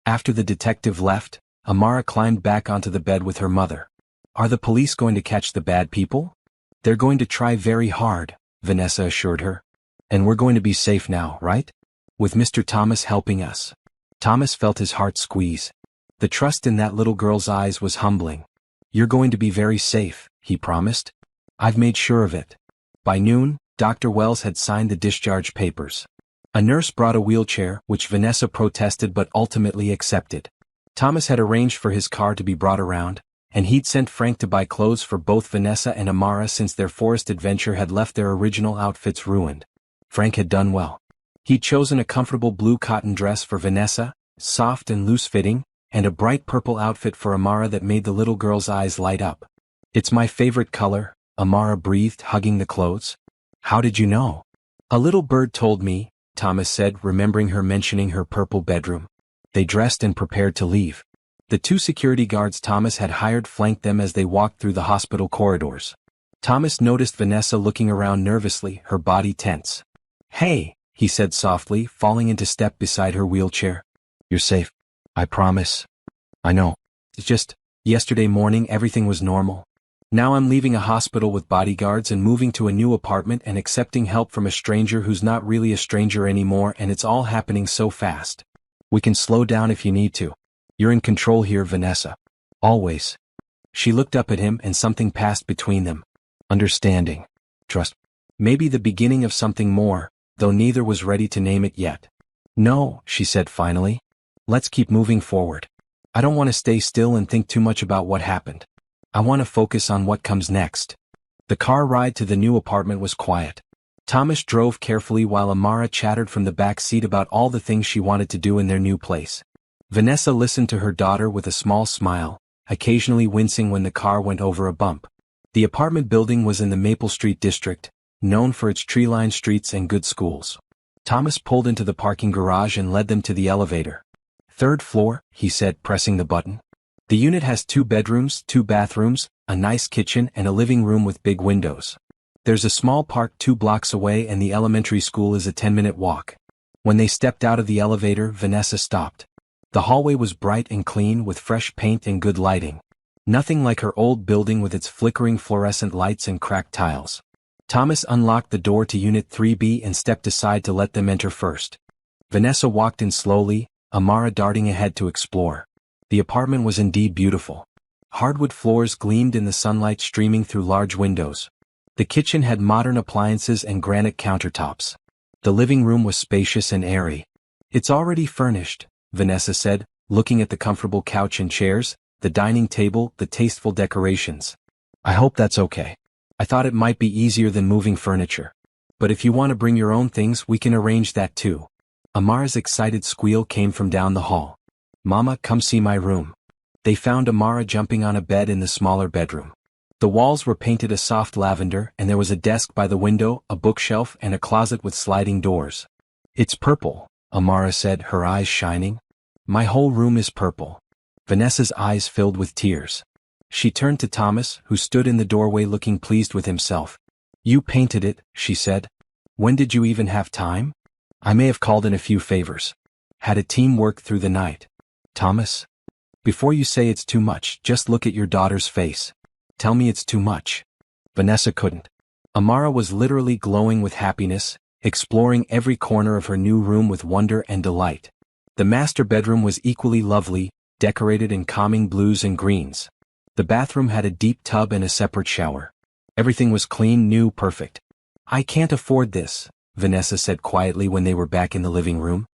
After the detective left, Amara climbed back onto the bed with her mother. "Are the police going to catch the bad people?" "They're going to try very hard," Vanessa assured her. "And we're going to be safe now, right? With Mr. Thomas helping us." Thomas felt his heart squeeze. The trust in that little girl's eyes was humbling. "You're going to be very safe," he promised. "I've made sure of it." By noon, Dr. Wells had signed the discharge papers. A nurse brought a wheelchair, which Vanessa protested but ultimately accepted. Thomas had arranged for his car to be brought around, and he'd sent Frank to buy clothes for both Vanessa and Amara since their forest adventure had left their original outfits ruined. Frank had done well. He'd chosen a comfortable blue cotton dress for Vanessa, soft and loose-fitting, and a bright purple outfit for Amara that made the little girl's eyes light up. "It's my favorite color," Amara breathed, hugging the clothes. "How did you know?" "A little bird told me," Thomas said, remembering her mentioning her purple bedroom. They dressed and prepared to leave. The 2 security guards Thomas had hired flanked them as they walked through the hospital corridors. Thomas noticed Vanessa looking around nervously, her body tense. "Hey," he said softly, falling into step beside her wheelchair. "You're safe. I promise." "I know. It's just, yesterday morning everything was normal. Now I'm leaving a hospital with bodyguards and moving to a new apartment and accepting help from a stranger who's not really a stranger anymore, and it's all happening so fast. We can slow down if you need to. You're in control here, Vanessa. Always." She looked up at him and something passed between them. Understanding. Trust. Maybe the beginning of something more, though neither was ready to name it yet. "No," she said finally. "Let's keep moving forward. I don't want to stay still and think too much about what happened. I want to focus on what comes next." The car ride to the new apartment was quiet. Thomas drove carefully while Amara chattered from the back seat about all the things she wanted to do in their new place. Vanessa listened to her daughter with a small smile, occasionally wincing when the car went over a bump. The apartment building was in the Maple Street district, known for its tree-lined streets and good schools. Thomas pulled into the parking garage and led them to the elevator. "3rd floor," he said, pressing the button. The unit has 2 bedrooms, 2 bathrooms, a nice kitchen and a living room with big windows. There's a small park 2 blocks away and the elementary school is a 10-minute walk. When they stepped out of the elevator, Vanessa stopped. The hallway was bright and clean with fresh paint and good lighting. Nothing like her old building with its flickering fluorescent lights and cracked tiles. Thomas unlocked the door to Unit 3B and stepped aside to let them enter first. Vanessa walked in slowly, Amara darting ahead to explore. The apartment was indeed beautiful. Hardwood floors gleamed in the sunlight streaming through large windows. The kitchen had modern appliances and granite countertops. The living room was spacious and airy. "It's already furnished," Vanessa said, looking at the comfortable couch and chairs, the dining table, the tasteful decorations. "I hope that's okay. I thought it might be easier than moving furniture. But if you want to bring your own things, we can arrange that too." Amara's excited squeal came from down the hall. "Mama, come see my room." They found Amara jumping on a bed in the smaller bedroom. The walls were painted a soft lavender and there was a desk by the window, a bookshelf and a closet with sliding doors. "It's purple," Amara said, her eyes shining. "My whole room is purple." Vanessa's eyes filled with tears. She turned to Thomas, who stood in the doorway looking pleased with himself. "You painted it," she said. "When did you even have time?" "I may have called in a few favors. Had a team work through the night." "Thomas? Before you say it's too much, just look at your daughter's face. Tell me it's too much." Vanessa couldn't. Amara was literally glowing with happiness, exploring every corner of her new room with wonder and delight. The master bedroom was equally lovely, decorated in calming blues and greens. The bathroom had a deep tub and a separate shower. Everything was clean, new, perfect. "I can't afford this," Vanessa said quietly when they were back in the living room.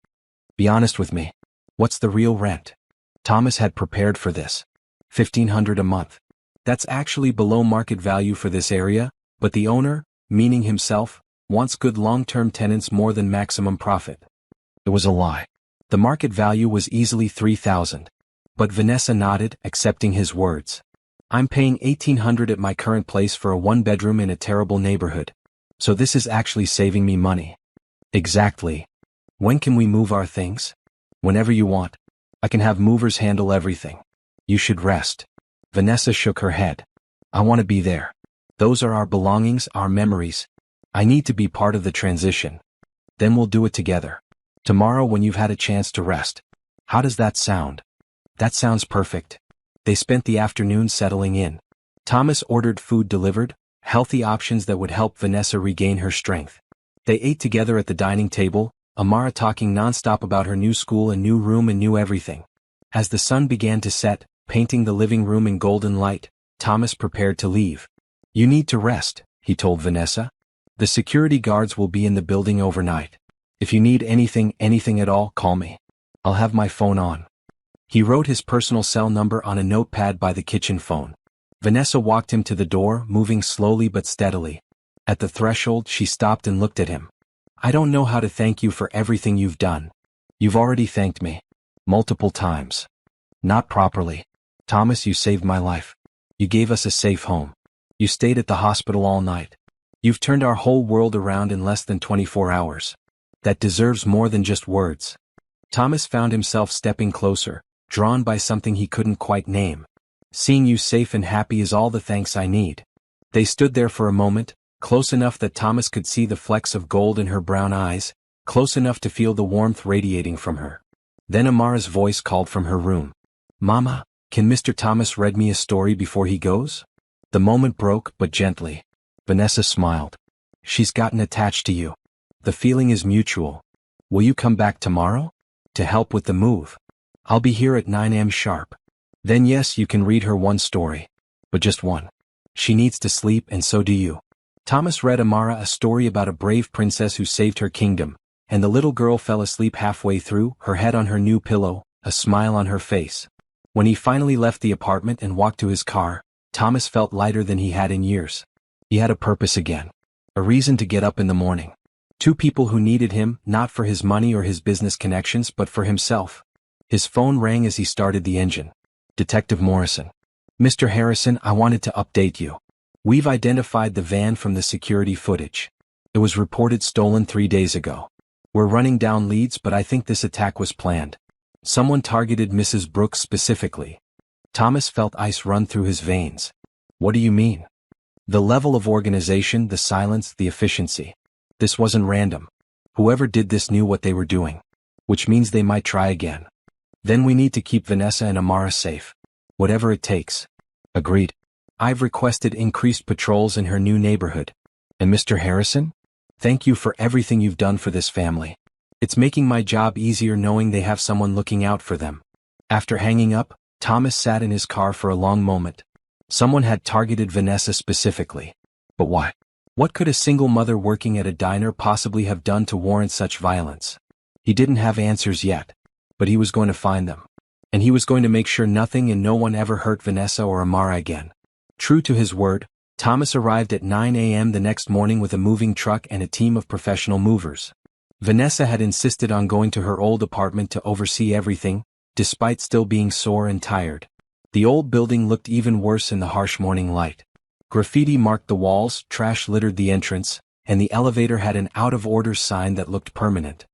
"Be honest with me. What's the real rent?" Thomas had prepared for this. $1,500 a month. That's actually below market value for this area, but the owner, meaning himself, wants good long-term tenants more than maximum profit. It was a lie. The market value was easily $3,000. But Vanessa nodded, accepting his words. "I'm paying $1,800 at my current place for a 1-bedroom in a terrible neighborhood. So this is actually saving me money." "Exactly. When can we move our things?" "Whenever you want. I can have movers handle everything. You should rest." Vanessa shook her head. "I want to be there. Those are our belongings, our memories. I need to be part of the transition. Then we'll do it together. Tomorrow when you've had a chance to rest. How does that sound?" "That sounds perfect." They spent the afternoon settling in. Thomas ordered food delivered, healthy options that would help Vanessa regain her strength. They ate together at the dining table, Amara talking nonstop about her new school and new room and new everything. As the sun began to set, painting the living room in golden light, Thomas prepared to leave. "You need to rest," he told Vanessa. "The security guards will be in the building overnight. If you need anything at all, call me. I'll have my phone on." He wrote his personal cell number on a notepad by the kitchen phone. Vanessa walked him to the door, moving slowly but steadily. At the threshold, she stopped and looked at him. "I don't know how to thank you for everything you've done. You've already thanked me. Multiple times. Not properly. Thomas, you saved my life. You gave us a safe home. You stayed at the hospital all night. You've turned our whole world around in less than 24 hours. That deserves more than just words." Thomas found himself stepping closer, drawn by something he couldn't quite name. "Seeing you safe and happy is all the thanks I need." They stood there for a moment, close enough that Thomas could see the flecks of gold in her brown eyes, close enough to feel the warmth radiating from her. Then Amara's voice called from her room. "Mama, can Mr. Thomas read me a story before he goes?" The moment broke, but gently. Vanessa smiled. "She's gotten attached to you. The feeling is mutual. Will you come back tomorrow? To help with the move? I'll be here at 9 a.m. sharp. Then yes, you can read her one story. But just one. She needs to sleep and so do you." Thomas read Amara a story about a brave princess who saved her kingdom, and the little girl fell asleep halfway through, her head on her new pillow, a smile on her face. When he finally left the apartment and walked to his car, Thomas felt lighter than he had in years. He had a purpose again. A reason to get up in the morning. 2 people who needed him, not for his money or his business connections but for himself. His phone rang as he started the engine. Detective Morrison. "Mr. Harrison, I wanted to update you. We've identified the van from the security footage. It was reported stolen 3 days ago. We're running down leads but I think this attack was planned. Someone targeted Mrs. Brooks specifically." Thomas felt ice run through his veins. What do you mean? The level of organization, the silence, the efficiency. This wasn't random. Whoever did this knew what they were doing. Which means they might try again. Then we need to keep Vanessa and Amara safe. Whatever it takes. Agreed. I've requested increased patrols in her new neighborhood. And Mr. Harrison? Thank you for everything you've done for this family. It's making my job easier knowing they have someone looking out for them. After hanging up, Thomas sat in his car for a long moment. Someone had targeted Vanessa specifically. But why? What could a single mother working at a diner possibly have done to warrant such violence? He didn't have answers yet. But he was going to find them. And he was going to make sure nothing and no one ever hurt Vanessa or Amara again. True to his word, Thomas arrived at 9 a.m. the next morning with a moving truck and a team of professional movers. Vanessa had insisted on going to her old apartment to oversee everything, despite still being sore and tired. The old building looked even worse in the harsh morning light. Graffiti marked the walls, trash littered the entrance, and the elevator had an out-of-order sign that looked permanent.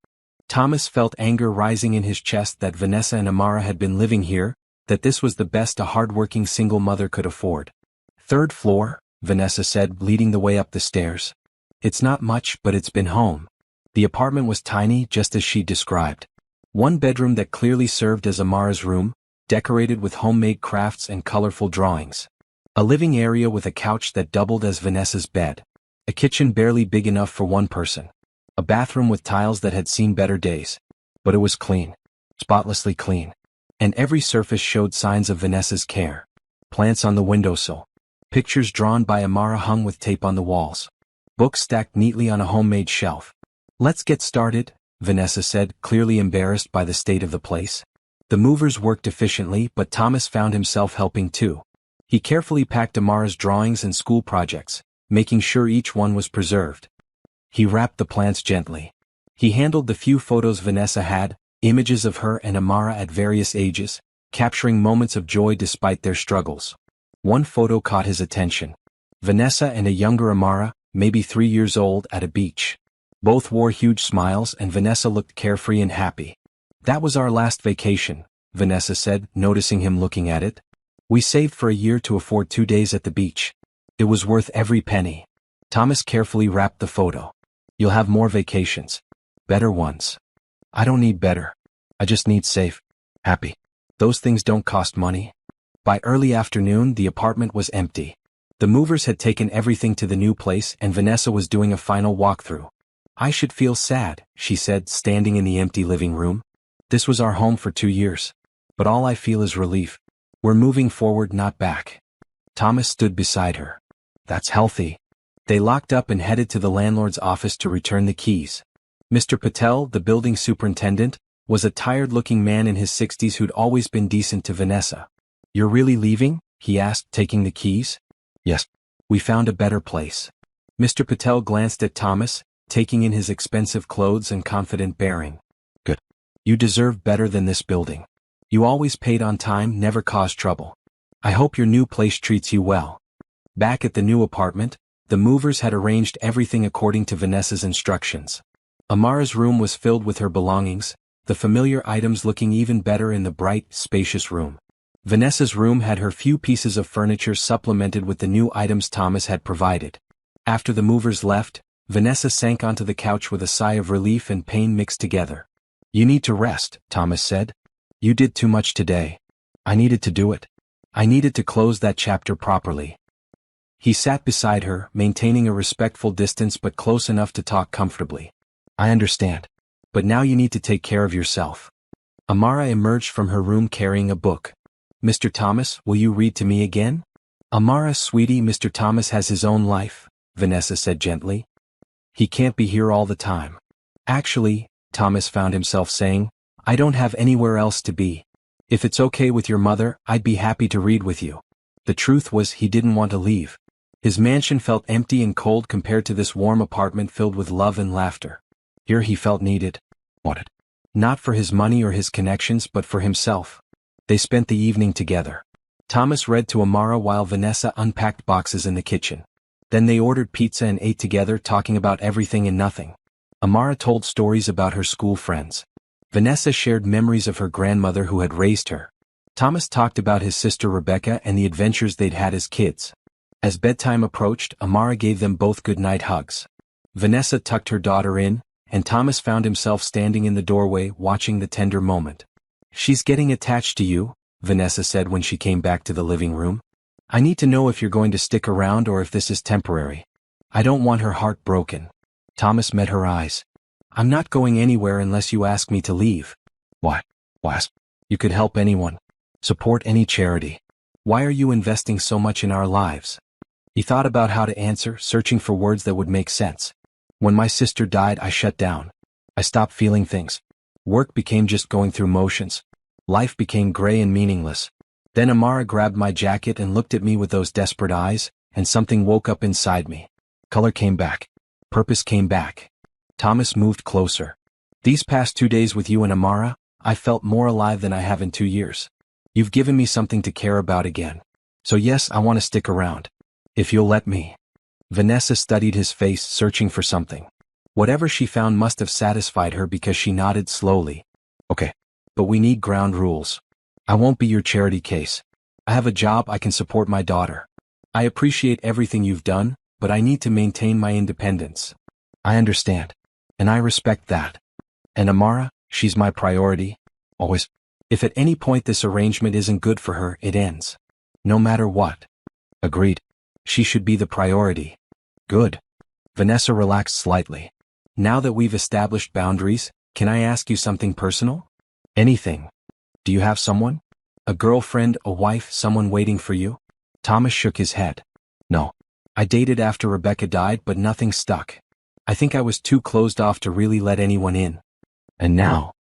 Thomas felt anger rising in his chest that Vanessa and Amara had been living here, that this was the best a hard-working single mother could afford. Third floor, Vanessa said, leading the way up the stairs. It's not much, but it's been home. The apartment was tiny, just as she described. One bedroom that clearly served as Amara's room, decorated with homemade crafts and colorful drawings. A living area with a couch that doubled as Vanessa's bed. A kitchen barely big enough for one person. A bathroom with tiles that had seen better days. But it was clean. Spotlessly clean. And every surface showed signs of Vanessa's care. Plants on the windowsill. Pictures drawn by Amara hung with tape on the walls. Books stacked neatly on a homemade shelf. Let's get started, Vanessa said, clearly embarrassed by the state of the place. The movers worked efficiently, but Thomas found himself helping too. He carefully packed Amara's drawings and school projects, making sure each one was preserved. He wrapped the plants gently. He handled the few photos Vanessa had, images of her and Amara at various ages, capturing moments of joy despite their struggles. One photo caught his attention. Vanessa and a younger Amara, maybe 3 years old, at a beach. Both wore huge smiles and Vanessa looked carefree and happy. That was our last vacation, Vanessa said, noticing him looking at it. We saved for a year to afford 2 days at the beach. It was worth every penny. Thomas carefully wrapped the photo. You'll have more vacations. Better ones. I don't need better. I just need safe. Happy. Those things don't cost money. By early afternoon, the apartment was empty. The movers had taken everything to the new place and Vanessa was doing a final walkthrough. I should feel sad, she said, standing in the empty living room. This was our home for 2 years. But all I feel is relief. We're moving forward, not back. Thomas stood beside her. That's healthy. They locked up and headed to the landlord's office to return the keys. Mr. Patel, the building superintendent, was a tired-looking man in his 60s who'd always been decent to Vanessa. You're really leaving? He asked, taking the keys. Yes. We found a better place. Mr. Patel glanced at Thomas, taking in his expensive clothes and confident bearing. Good. You deserve better than this building. You always paid on time, never caused trouble. I hope your new place treats you well. Back at the new apartment, the movers had arranged everything according to Vanessa's instructions. Amara's room was filled with her belongings, the familiar items looking even better in the bright, spacious room. Vanessa's room had her few pieces of furniture supplemented with the new items Thomas had provided. After the movers left, Vanessa sank onto the couch with a sigh of relief and pain mixed together. You need to rest, Thomas said. You did too much today. I needed to do it. I needed to close that chapter properly. He sat beside her, maintaining a respectful distance but close enough to talk comfortably. I understand. But now you need to take care of yourself. Amara emerged from her room carrying a book. Mr. Thomas, will you read to me again? Amara, sweetie, Mr. Thomas has his own life, Vanessa said gently. He can't be here all the time. Actually, Thomas found himself saying, I don't have anywhere else to be. If it's okay with your mother, I'd be happy to read with you. The truth was he didn't want to leave. His mansion felt empty and cold compared to this warm apartment filled with love and laughter. Here he felt needed. Wanted. Not for his money or his connections but for himself. They spent the evening together. Thomas read to Amara while Vanessa unpacked boxes in the kitchen. Then they ordered pizza and ate together, talking about everything and nothing. Amara told stories about her school friends. Vanessa shared memories of her grandmother who had raised her. Thomas talked about his sister Rebecca and the adventures they'd had as kids. As bedtime approached, Amara gave them both goodnight hugs. Vanessa tucked her daughter in, and Thomas found himself standing in the doorway watching the tender moment. "She's getting attached to you," Vanessa said when she came back to the living room. "I need to know if you're going to stick around or if this is temporary. I don't want her heart broken." Thomas met her eyes. "I'm not going anywhere unless you ask me to leave." "What? What? You could help anyone. Support any charity. Why are you investing so much in our lives?" He thought about how to answer, searching for words that would make sense. "When my sister died, I shut down. I stopped feeling things. Work became just going through motions. Life became gray and meaningless. Then Amara grabbed my jacket and looked at me with those desperate eyes, and something woke up inside me. Color came back. Purpose came back." Thomas moved closer. "These past 2 days with you and Amara, I felt more alive than I have in 2 years. You've given me something to care about again. So yes, I want to stick around. If you'll let me." Vanessa studied his face, searching for something. Whatever she found must have satisfied her because she nodded slowly. "Okay. But we need ground rules. I won't be your charity case. I have a job, I can support my daughter. I appreciate everything you've done, but I need to maintain my independence." "I understand. And I respect that. And Amara, she's my priority. Always. If at any point this arrangement isn't good for her, it ends. No matter what." "Agreed. She should be the priority." "Good." Vanessa relaxed slightly. "Now that we've established boundaries, can I ask you something personal?" "Anything. Do you have someone? A girlfriend, a wife, someone waiting for you?" Thomas shook his head. "No. I dated after Rebecca died, but nothing stuck. I think I was too closed off to really let anyone in. And now?"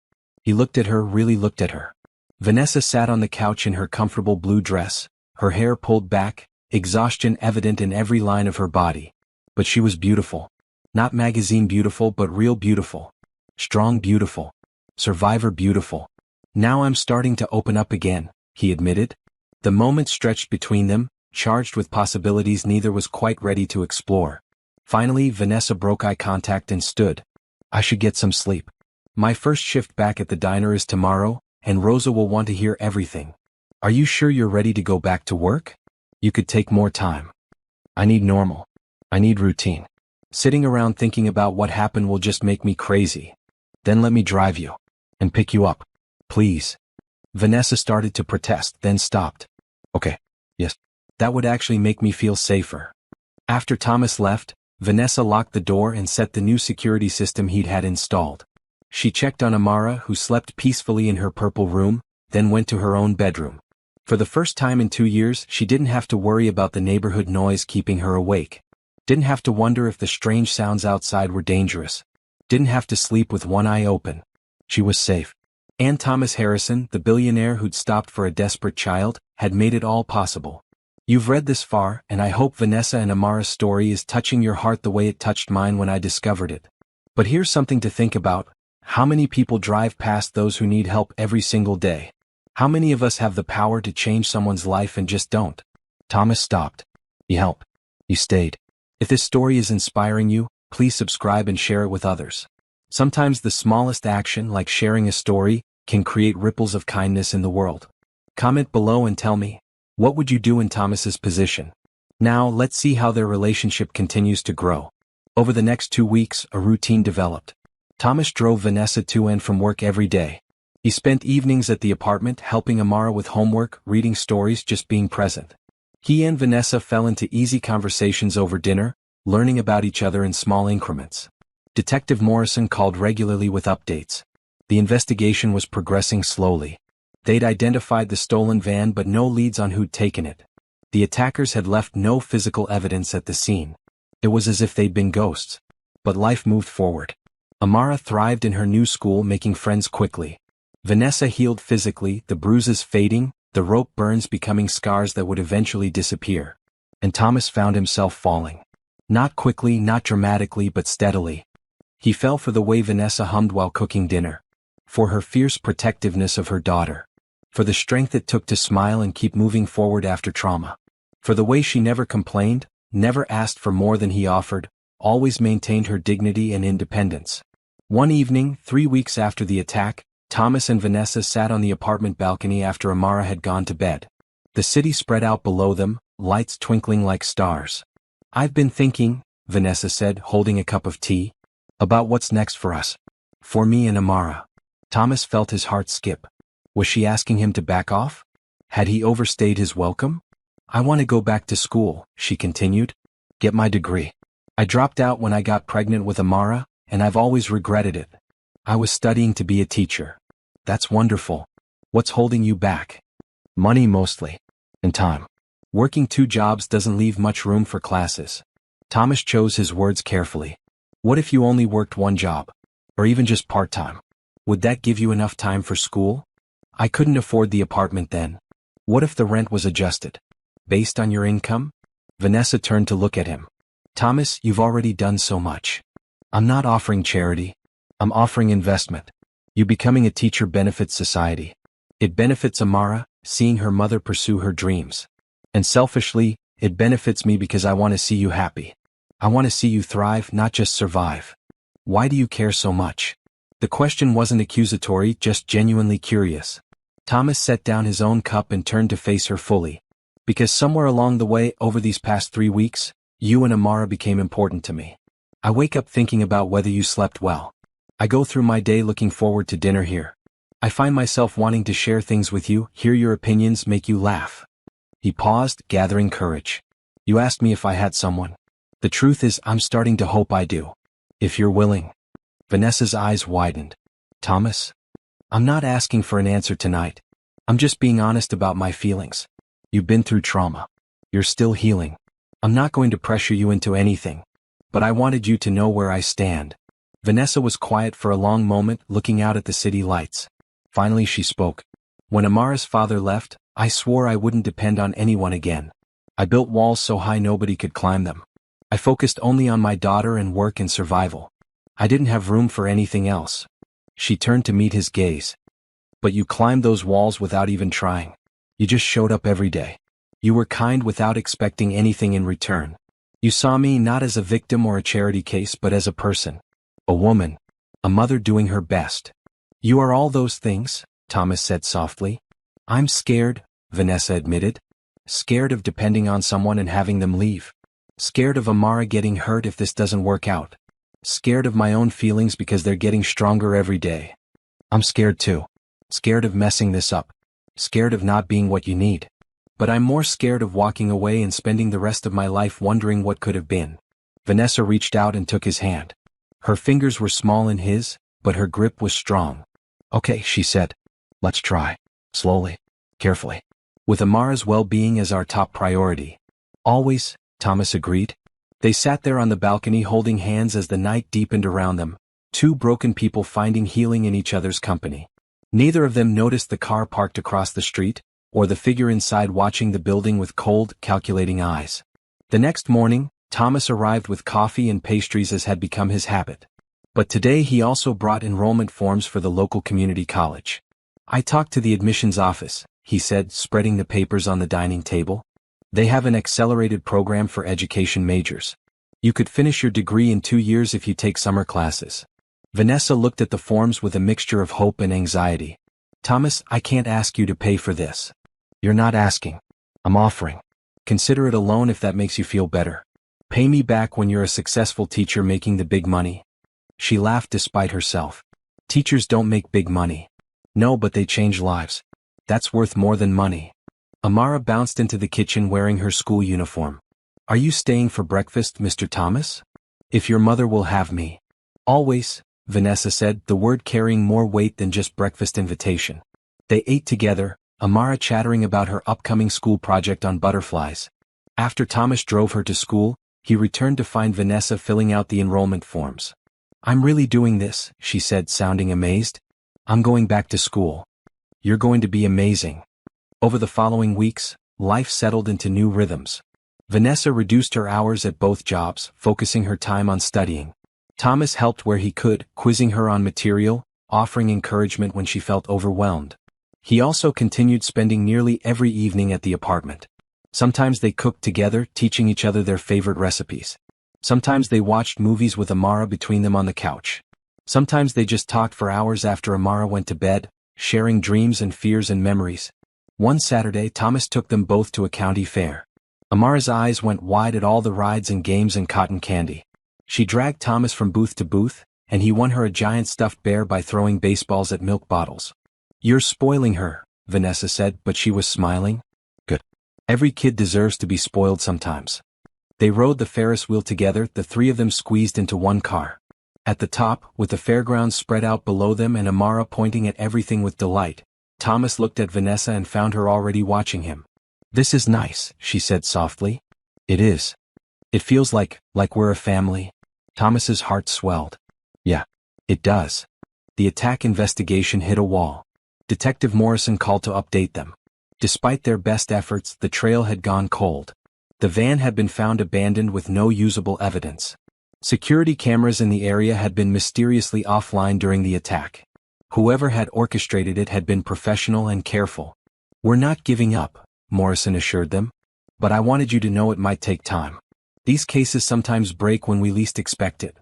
He looked at her, really looked at her. Vanessa sat on the couch in her comfortable blue dress, her hair pulled back, exhaustion evident in every line of her body. But she was beautiful. Not magazine beautiful, but real beautiful. Strong beautiful. Survivor beautiful. "Now I'm starting to open up again," he admitted. The moment stretched between them, charged with possibilities neither was quite ready to explore. Finally, Vanessa broke eye contact and stood. "I should get some sleep. My first shift back at the diner is tomorrow, and Rosa will want to hear everything. Are you sure you're ready to go back to work? You could take more time." "I need normal. I need routine. Sitting around thinking about what happened will just make me crazy. Then let me drive you. And pick you up. Please." Vanessa started to protest, then stopped. "Okay. Yes. That would actually make me feel safer." After Thomas left, Vanessa locked the door and set the new security system he'd had installed. She checked on Amara, who slept peacefully in her purple room, then went to her own bedroom. For the first time in 2 years, she didn't have to worry about the neighborhood noise keeping her awake. Didn't have to wonder if the strange sounds outside were dangerous. Didn't have to sleep with one eye open. She was safe. And Thomas Harrison, the billionaire who'd stopped for a desperate child, had made it all possible. You've read this far, and I hope Vanessa and Amara's story is touching your heart the way it touched mine when I discovered it. But here's something to think about. How many people drive past those who need help every single day? How many of us have the power to change someone's life and just don't? Thomas stopped. You helped. You stayed. If this story is inspiring you, please subscribe and share it with others. Sometimes the smallest action, like sharing a story, can create ripples of kindness in the world. Comment below and tell me, what would you do in Thomas's position? Now, let's see how their relationship continues to grow. Over the next 2 weeks, a routine developed. Thomas drove Vanessa to and from work every day. He spent evenings at the apartment helping Amara with homework, reading stories, just being present. He and Vanessa fell into easy conversations over dinner, learning about each other in small increments. Detective Morrison called regularly with updates. The investigation was progressing slowly. They'd identified the stolen van but no leads on who'd taken it. The attackers had left no physical evidence at the scene. It was as if they'd been ghosts. But life moved forward. Amara thrived in her new school, making friends quickly. Vanessa healed physically, the bruises fading, the rope burns becoming scars that would eventually disappear. And Thomas found himself falling. Not quickly, not dramatically, but steadily. He fell for the way Vanessa hummed while cooking dinner. For her fierce protectiveness of her daughter. For the strength it took to smile and keep moving forward after trauma. For the way she never complained, never asked for more than he offered, always maintained her dignity and independence. One evening, 3 weeks after the attack, Thomas and Vanessa sat on the apartment balcony after Amara had gone to bed. The city spread out below them, lights twinkling like stars. "I've been thinking," Vanessa said, holding a cup of tea, "about what's next for us. For me and Amara." Thomas felt his heart skip. Was she asking him to back off? Had he overstayed his welcome? "I want to go back to school," she continued. "Get my degree. I dropped out when I got pregnant with Amara, and I've always regretted it. I was studying to be a teacher." "That's wonderful. What's holding you back?" "Money mostly. And time. Working 2 jobs doesn't leave much room for classes." Thomas chose his words carefully. "What if you only worked 1 job? Or even just part-time? Would that give you enough time for school?" "I couldn't afford the apartment then." "What if the rent was adjusted? Based on your income?" Vanessa turned to look at him. "Thomas, you've already done so much. I'm not offering charity. I'm offering investment. You becoming a teacher benefits society. It benefits Amara, seeing her mother pursue her dreams. And selfishly, it benefits me because I want to see you happy. I want to see you thrive, not just survive. Why do you care so much?" The question wasn't accusatory, just genuinely curious. Thomas set down his own cup and turned to face her fully. "Because somewhere along the way, over these past 3 weeks, you and Amara became important to me. I wake up thinking about whether you slept well. I go through my day looking forward to dinner here. I find myself wanting to share things with you, hear your opinions, make you laugh." He paused, gathering courage. "You asked me if I had someone. The truth is, I'm starting to hope I do. If you're willing." Vanessa's eyes widened. "Thomas? I'm not asking for an answer tonight. I'm just being honest about my feelings. You've been through trauma. You're still healing. I'm not going to pressure you into anything. But I wanted you to know where I stand." Vanessa was quiet for a long moment, looking out at the city lights. Finally she spoke. "When Amara's father left, I swore I wouldn't depend on anyone again. I built walls so high nobody could climb them. I focused only on my daughter and work and survival. I didn't have room for anything else." She turned to meet his gaze. "But you climbed those walls without even trying. You just showed up every day. You were kind without expecting anything in return. You saw me not as a victim or a charity case but as a person. A woman. A mother doing her best." "You are all those things," Thomas said softly. "I'm scared," Vanessa admitted. "Scared of depending on someone and having them leave. Scared of Amara getting hurt if this doesn't work out. Scared of my own feelings because they're getting stronger every day. I'm scared too. Scared of messing this up. Scared of not being what you need. But I'm more scared of walking away and spending the rest of my life wondering what could have been." Vanessa reached out and took his hand. Her fingers were small in his, but her grip was strong. "Okay," she said. "Let's try. Slowly. Carefully. With Amara's well-being as our top priority." "Always," Thomas agreed. They sat there on the balcony holding hands as the night deepened around them, 2 broken people finding healing in each other's company. Neither of them noticed the car parked across the street, or the figure inside watching the building with cold, calculating eyes. The next morning, Thomas arrived with coffee and pastries as had become his habit. But today he also brought enrollment forms for the local community college. "I talked to the admissions office," he said, spreading the papers on the dining table. "They have an accelerated program for education majors. You could finish your degree in 2 years if you take summer classes." Vanessa looked at the forms with a mixture of hope and anxiety. "Thomas, I can't ask you to pay for this." "You're not asking. I'm offering. Consider it a loan if that makes you feel better. Pay me back when you're a successful teacher making the big money." She laughed despite herself. "Teachers don't make big money." "No, but they change lives. That's worth more than money." Amara bounced into the kitchen wearing her school uniform. "Are you staying for breakfast, Mr. Thomas?" "If your mother will have me." "Always," Vanessa said, the word carrying more weight than just breakfast invitation. They ate together, Amara chattering about her upcoming school project on butterflies. After Thomas drove her to school, he returned to find Vanessa filling out the enrollment forms. "I'm really doing this," she said, sounding amazed. "I'm going back to school." "You're going to be amazing." Over the following weeks, life settled into new rhythms. Vanessa reduced her hours at both jobs, focusing her time on studying. Thomas helped where he could, quizzing her on material, offering encouragement when she felt overwhelmed. He also continued spending nearly every evening at the apartment. Sometimes they cooked together, teaching each other their favorite recipes. Sometimes they watched movies with Amara between them on the couch. Sometimes they just talked for hours after Amara went to bed, sharing dreams and fears and memories. One Saturday, Thomas took them both to a county fair. Amara's eyes went wide at all the rides and games and cotton candy. She dragged Thomas from booth to booth, and he won her a giant stuffed bear by throwing baseballs at milk bottles. "You're spoiling her," Vanessa said, but she was smiling. "Good. Every kid deserves to be spoiled sometimes." They rode the Ferris wheel together, the three of them squeezed into one car. At the top, with the fairgrounds spread out below them and Amara pointing at everything with delight, Thomas looked at Vanessa and found her already watching him. "This is nice," she said softly. "It is. It feels like we're a family." Thomas's heart swelled. "Yeah, it does." The attack investigation hit a wall. Detective Morrison called to update them. Despite their best efforts, the trail had gone cold. The van had been found abandoned with no usable evidence. Security cameras in the area had been mysteriously offline during the attack. Whoever had orchestrated it had been professional and careful. "We're not giving up," Morrison assured them. "But I wanted you to know it might take time. These cases sometimes break when we least expect it."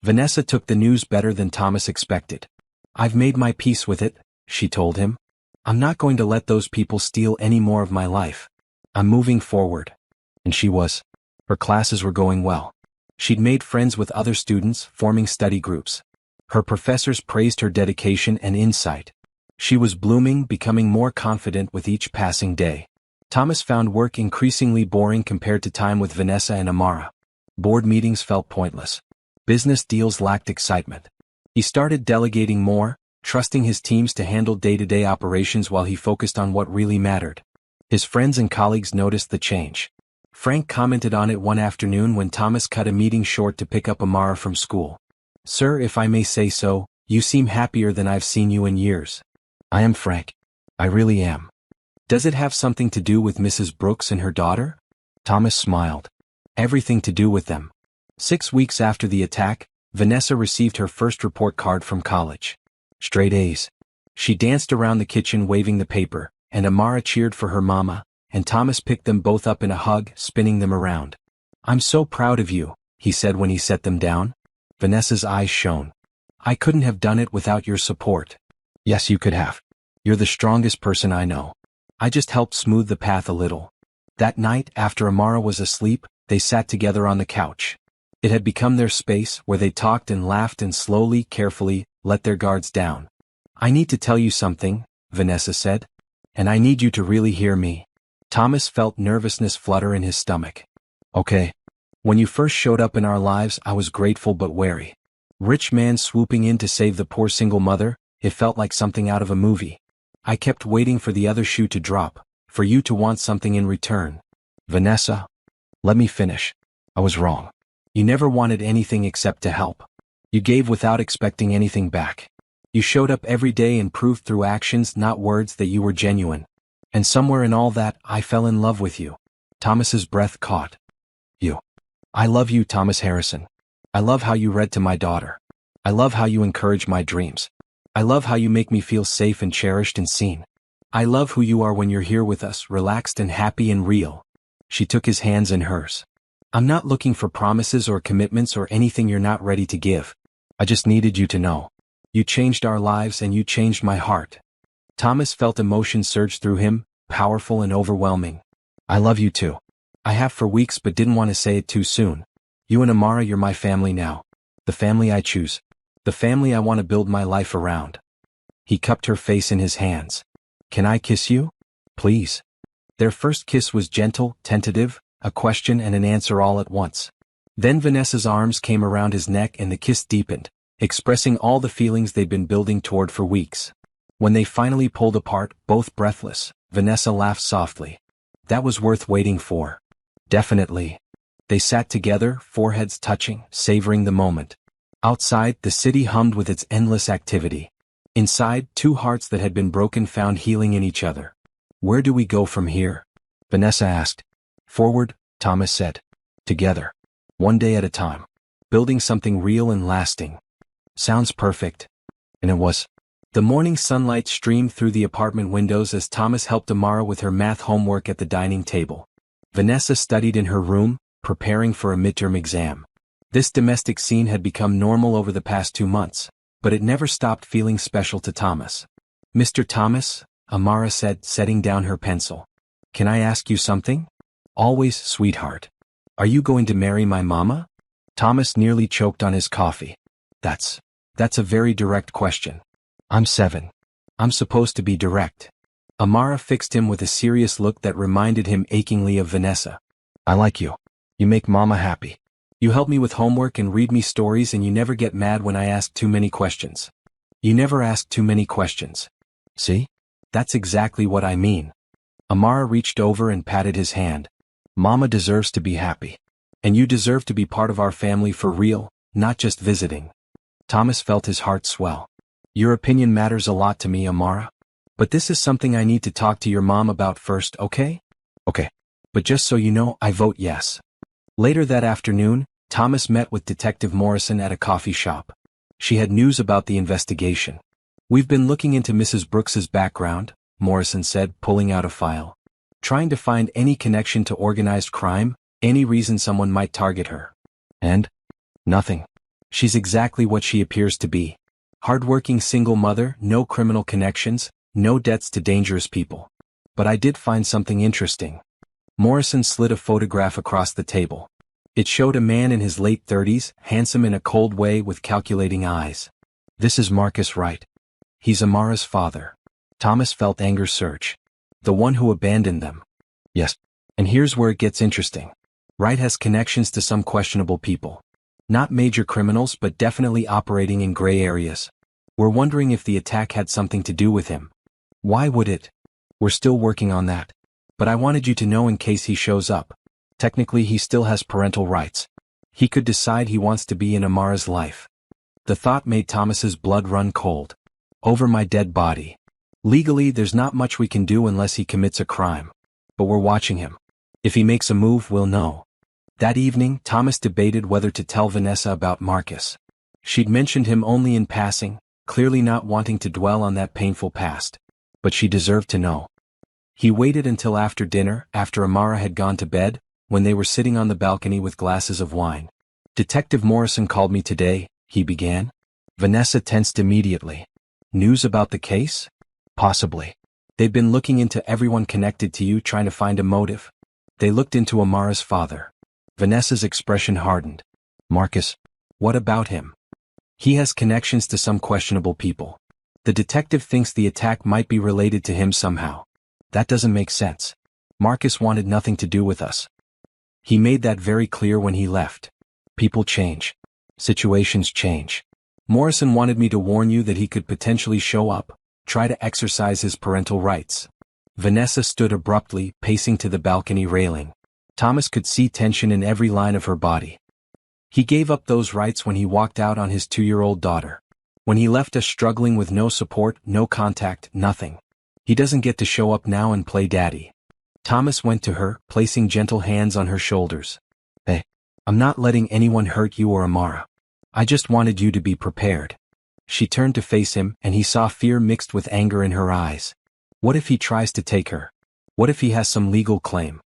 Vanessa took the news better than Thomas expected. "I've made my peace with it," she told him. "I'm not going to let those people steal any more of my life. I'm moving forward." And she was. Her classes were going well. She'd made friends with other students, forming study groups. Her professors praised her dedication and insight. She was blooming, becoming more confident with each passing day. Thomas found work increasingly boring compared to time with Vanessa and Amara. Board meetings felt pointless. Business deals lacked excitement. He started delegating more, trusting his teams to handle day-to-day operations while he focused on what really mattered. His friends and colleagues noticed the change. Frank commented on it one afternoon when Thomas cut a meeting short to pick up Amara from school. "Sir, if I may say so, you seem happier than I've seen you in years." "I am, Frank. I really am." "Does it have something to do with Mrs. Brooks and her daughter?" Thomas smiled. "Everything to do with them." 6 weeks after the attack, Vanessa received her first report card from college. Straight A's. She danced around the kitchen waving the paper, and Amara cheered for her mama, and Thomas picked them both up in a hug, spinning them around. "I'm so proud of you," he said when he set them down. Vanessa's eyes shone. "I couldn't have done it without your support." "Yes, you could have. You're the strongest person I know. I just helped smooth the path a little." That night, after Amara was asleep, they sat together on the couch. It had become their space, where they talked and laughed and slowly, carefully, let their guards down. "I need to tell you something," Vanessa said. "And I need you to really hear me." Thomas felt nervousness flutter in his stomach. "Okay. When you first showed up in our lives, I was grateful but wary. Rich man swooping in to save the poor single mother, it felt like something out of a movie. I kept waiting for the other shoe to drop, for you to want something in return." "Vanessa, let me finish. I was wrong. You never wanted anything except to help. You gave without expecting anything back. You showed up every day and proved through actions, not words, that you were genuine. And somewhere in all that, I fell in love with you." Thomas's breath caught. "You. I love you, Thomas Harrison. I love how you read to my daughter. I love how you encourage my dreams. I love how you make me feel safe and cherished and seen. I love who you are when you're here with us, relaxed and happy and real." She took his hands in hers. "I'm not looking for promises or commitments or anything you're not ready to give. I just needed you to know. You changed our lives and you changed my heart." Thomas felt emotion surge through him, powerful and overwhelming. "I love you too. I have for weeks but didn't want to say it too soon. You and Amara, you're my family now. The family I choose. The family I want to build my life around." He cupped her face in his hands. "Can I kiss you? Please?" Their first kiss was gentle, tentative, a question and an answer all at once. Then Vanessa's arms came around his neck and the kiss deepened, expressing all the feelings they'd been building toward for weeks. When they finally pulled apart, both breathless, Vanessa laughed softly. "That was worth waiting for." "Definitely." They sat together, foreheads touching, savoring the moment. Outside, the city hummed with its endless activity. Inside, two hearts that had been broken found healing in each other. "Where do we go from here?" Vanessa asked. "Forward," Thomas said. "Together. One day at a time. Building something real and lasting." "Sounds perfect." And it was. The morning sunlight streamed through the apartment windows as Thomas helped Amara with her math homework at the dining table. Vanessa studied in her room, preparing for a midterm exam. This domestic scene had become normal over the past 2 months, but it never stopped feeling special to Thomas. "Mr. Thomas," Amara said, setting down her pencil. "Can I ask you something?" "Always, sweetheart." "Are you going to marry my mama?" Thomas nearly choked on his coffee. That's a very direct question. I'm 7. I'm supposed to be direct." Amara fixed him with a serious look that reminded him achingly of Vanessa. "I like you. You make mama happy. You help me with homework and read me stories, and you never get mad when I ask too many questions. You never ask too many questions. See? That's exactly what I mean." Amara reached over and patted his hand. "Mama deserves to be happy. And you deserve to be part of our family for real, not just visiting." Thomas felt his heart swell. "Your opinion matters a lot to me, Amara. But this is something I need to talk to your mom about first, okay?" "Okay. But just so you know, I vote yes." Later that afternoon, Thomas met with Detective Morrison at a coffee shop. She had news about the investigation. "We've been looking into Mrs. Brooks's background," Morrison said, pulling out a file. "Trying to find any connection to organized crime, any reason someone might target her. And? Nothing. She's exactly what she appears to be. Hardworking single mother, no criminal connections, no debts to dangerous people. But I did find something interesting." Morrison slid a photograph across the table. It showed a man in his late 30s, handsome in a cold way with calculating eyes. "This is Marcus Wright. He's Amara's father." Thomas felt anger surge. "The one who abandoned them." "Yes. And here's where it gets interesting. Wright has connections to some questionable people. Not major criminals, but definitely operating in gray areas. We're wondering if the attack had something to do with him." "Why would it?" "We're still working on that. But I wanted you to know in case he shows up. Technically he still has parental rights. He could decide he wants to be in Amara's life." The thought made Thomas's blood run cold. "Over my dead body. Legally there's not much we can do unless he commits a crime. But we're watching him. If he makes a move, we'll know." That evening, Thomas debated whether to tell Vanessa about Marcus. She'd mentioned him only in passing, clearly not wanting to dwell on that painful past. But she deserved to know. He waited until after dinner, after Amara had gone to bed, when they were sitting on the balcony with glasses of wine. "Detective Morrison called me today," he began. Vanessa tensed immediately. "News about the case?" "Possibly. They've been looking into everyone connected to you, trying to find a motive. They looked into Amara's father." Vanessa's expression hardened. "Marcus? What about him?" "He has connections to some questionable people. The detective thinks the attack might be related to him somehow. That doesn't make sense. Marcus wanted nothing to do with us. He made that very clear when he left. People change. Situations change. Morrison wanted me to warn you that he could potentially show up, try to exercise his parental rights." Vanessa stood abruptly, pacing to the balcony railing. Thomas could see tension in every line of her body. He gave up those rights when he walked out on his 2-year-old daughter. When he left us struggling with no support, no contact, nothing. He doesn't get to show up now and play daddy. Thomas went to her, placing gentle hands on her shoulders. "Hey, I'm not letting anyone hurt you or Amara. I just wanted you to be prepared." She turned to face him, and he saw fear mixed with anger in her eyes. What if he tries to take her? What if he has some legal claim?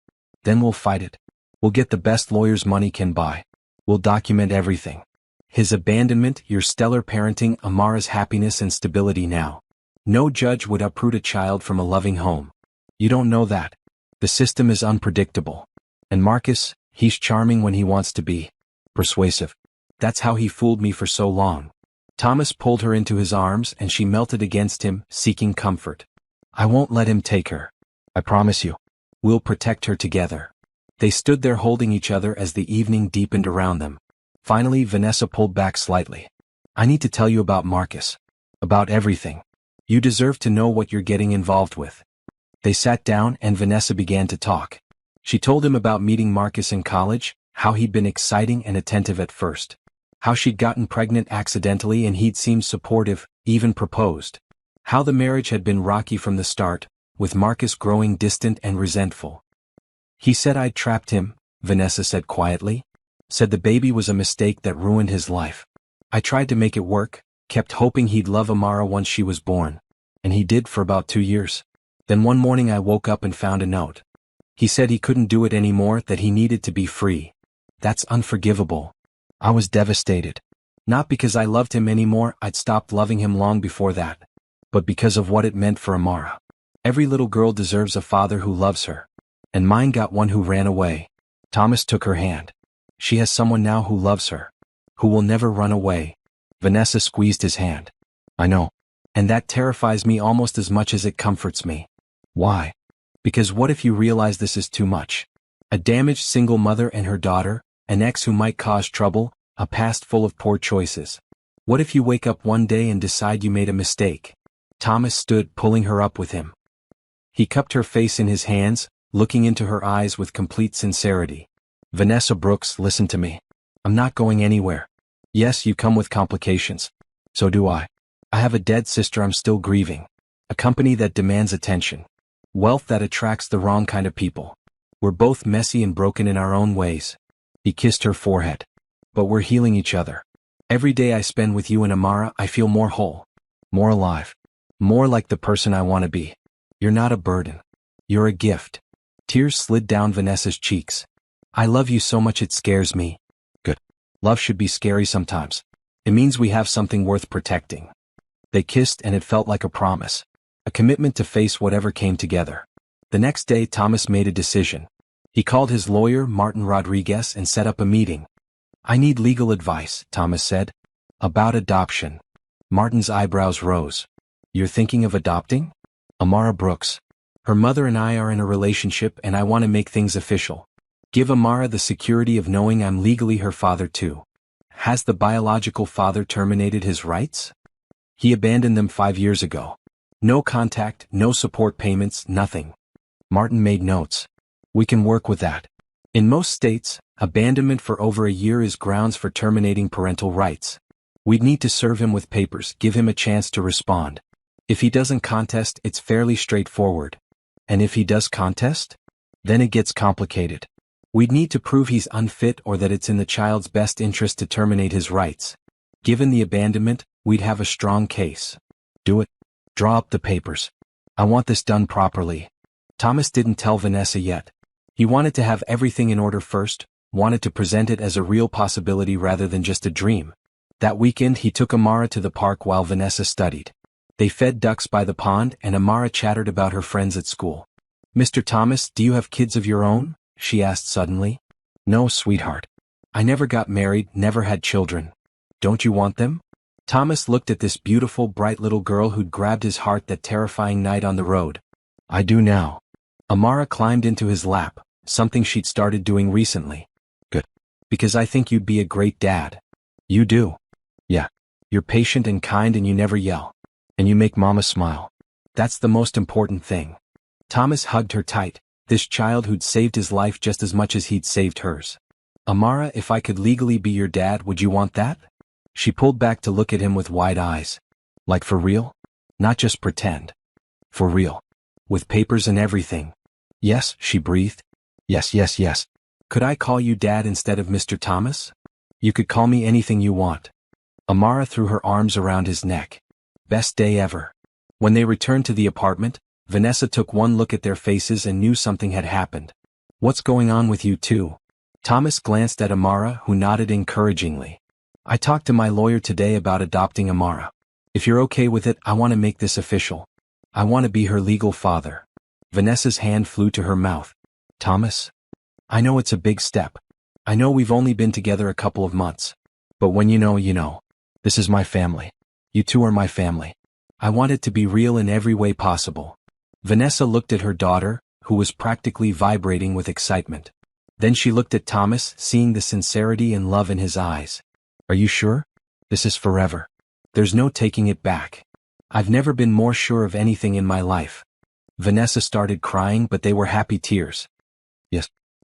Then we'll fight it. We'll get the best lawyers money can buy. We'll document everything. His abandonment, your stellar parenting, Amara's happiness and stability now. No judge would uproot a child from a loving home. You don't know that. The system is unpredictable. And Marcus, he's charming when he wants to be. Persuasive. That's how he fooled me for so long." Thomas pulled her into his arms and she melted against him, seeking comfort. "I won't let him take her. I promise you. We'll protect her together." They stood there holding each other as the evening deepened around them. Finally, Vanessa pulled back slightly. "I need to tell you about Marcus. About everything. You deserve to know what you're getting involved with." They sat down and Vanessa began to talk. She told him about meeting Marcus in college, how he'd been exciting and attentive at first. How she'd gotten pregnant accidentally and he'd seemed supportive, even proposed. How the marriage had been rocky from the start, with Marcus growing distant and resentful. "He said I'd trapped him," Vanessa said quietly. "Said the baby was a mistake that ruined his life. I tried to make it work, kept hoping he'd love Amara once she was born. And he did for about 2 years. Then one morning I woke up and found a note. He said he couldn't do it anymore, that he needed to be free. That's unforgivable." I was devastated. Not because I loved him anymore, I'd stopped loving him long before that. But because of what it meant for Amara. Every little girl deserves a father who loves her. And mine got one who ran away. Thomas took her hand. She has someone now who loves her. Who will never run away. Vanessa squeezed his hand. I know. And that terrifies me almost as much as it comforts me. Why? Because what if you realize this is too much? A damaged single mother and her daughter, an ex who might cause trouble, a past full of poor choices. What if you wake up one day and decide you made a mistake? Thomas stood, pulling her up with him. He cupped her face in his hands, looking into her eyes with complete sincerity. Vanessa Brooks, listen to me. I'm not going anywhere. Yes, you come with complications. So do I. I have a dead sister I'm still grieving. A company that demands attention. Wealth that attracts the wrong kind of people. We're both messy and broken in our own ways. He kissed her forehead. But we're healing each other. Every day I spend with you and Amara, I feel more whole. More alive. More like the person I want to be. You're not a burden. You're a gift. Tears slid down Vanessa's cheeks. I love you so much it scares me. Good. Love should be scary sometimes. It means we have something worth protecting. They kissed and it felt like a promise. A commitment to face whatever came together. The next day Thomas made a decision. He called his lawyer, Martin Rodriguez, and set up a meeting. I need legal advice, Thomas said. About adoption. Martin's eyebrows rose. You're thinking of adopting? Amara Brooks. Her mother and I are in a relationship and I want to make things official. Give Amara the security of knowing I'm legally her father too. Has the biological father terminated his rights? He abandoned them 5 years ago. No contact, no support payments, nothing. Martin made notes. We can work with that. In most states, abandonment for over a year is grounds for terminating parental rights. We'd need to serve him with papers, give him a chance to respond. If he doesn't contest, it's fairly straightforward. And if he does contest? Then it gets complicated. We'd need to prove he's unfit or that it's in the child's best interest to terminate his rights. Given the abandonment, we'd have a strong case. Do it. Draw up the papers. I want this done properly. Thomas didn't tell Vanessa yet. He wanted to have everything in order first, wanted to present it as a real possibility rather than just a dream. That weekend he took Amara to the park while Vanessa studied. They fed ducks by the pond and Amara chattered about her friends at school. Mr. Thomas, do you have kids of your own? She asked suddenly. No, sweetheart. I never got married, never had children. Don't you want them? Thomas looked at this beautiful, bright little girl who'd grabbed his heart that terrifying night on the road. I do now. Amara climbed into his lap, something she'd started doing recently. Good. Because I think you'd be a great dad. You do. Yeah. You're patient and kind and you never yell. And you make Mama smile. That's the most important thing. Thomas hugged her tight, this child who'd saved his life just as much as he'd saved hers. Amara, if I could legally be your dad, would you want that? She pulled back to look at him with wide eyes. Like for real? Not just pretend. For real. With papers and everything. Yes, she breathed. Yes, yes, yes. Could I call you Dad instead of Mr. Thomas? You could call me anything you want. Amara threw her arms around his neck. Best day ever. When they returned to the apartment, Vanessa took one look at their faces and knew something had happened. What's going on with you two? Thomas glanced at Amara, who nodded encouragingly. I talked to my lawyer today about adopting Amara. If you're okay with it, I want to make this official. I want to be her legal father. Vanessa's hand flew to her mouth. Thomas? I know it's a big step. I know we've only been together a couple of months. But when you know, you know. This is my family. You two are my family. I want it to be real in every way possible. Vanessa looked at her daughter, who was practically vibrating with excitement. Then she looked at Thomas, seeing the sincerity and love in his eyes. Are you sure? This is forever. There's no taking it back. I've never been more sure of anything in my life. Vanessa started crying, but they were happy tears.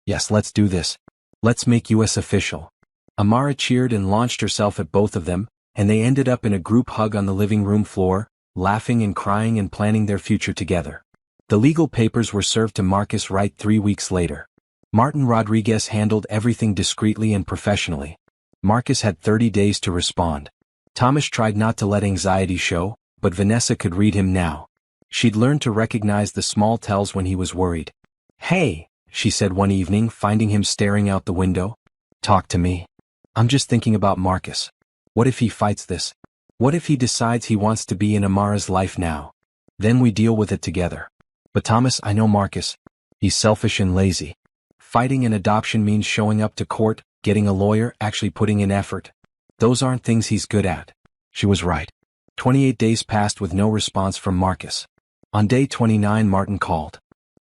Yes, let's do this. Let's make US official. Amara cheered and launched herself at both of them, and they ended up in a group hug on the living room floor, laughing and crying and planning their future together. The legal papers were served to Marcus Wright 3 weeks later. Martin Rodriguez handled everything discreetly and professionally. Marcus had 30 days to respond. Thomas tried not to let anxiety show, but Vanessa could read him now. She'd learned to recognize the small tells when he was worried. Hey, she said one evening, finding him staring out the window. Talk to me. I'm just thinking about Marcus. What if he fights this? What if he decides he wants to be in Amara's life now? Then we deal with it together. But Thomas, I know Marcus. He's selfish and lazy. Fighting an adoption means showing up to court, getting a lawyer, actually putting in effort. Those aren't things he's good at. She was right. 28 days passed with no response from Marcus. On day 29, Martin called.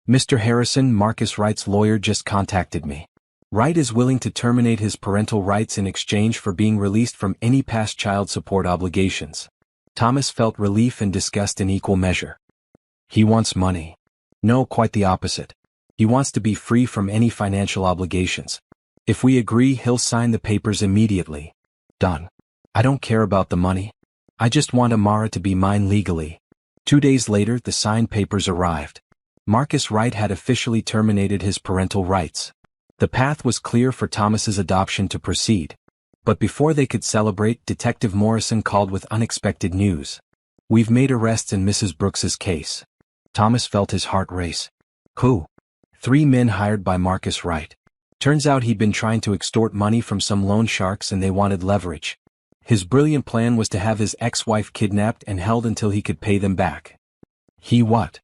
Mr. Harrison, Marcus Wright's lawyer just contacted me. Wright is willing to terminate his parental rights in exchange for being released from any past child support obligations. Thomas felt relief and disgust in equal measure. He wants money. No, quite the opposite. He wants to be free from any financial obligations. If we agree, he'll sign the papers immediately. Done. I don't care about the money. I just want Amara to be mine legally. 2 days later, the signed papers arrived. Marcus Wright had officially terminated his parental rights. The path was clear for Thomas's adoption to proceed. But before they could celebrate, Detective Morrison called with unexpected news. We've made arrests in Mrs. Brooks's case. Thomas felt his heart race. Who? 3 men hired by Marcus Wright. Turns out he'd been trying to extort money from some loan sharks and they wanted leverage. His brilliant plan was to have his ex-wife kidnapped and held until he could pay them back. He what?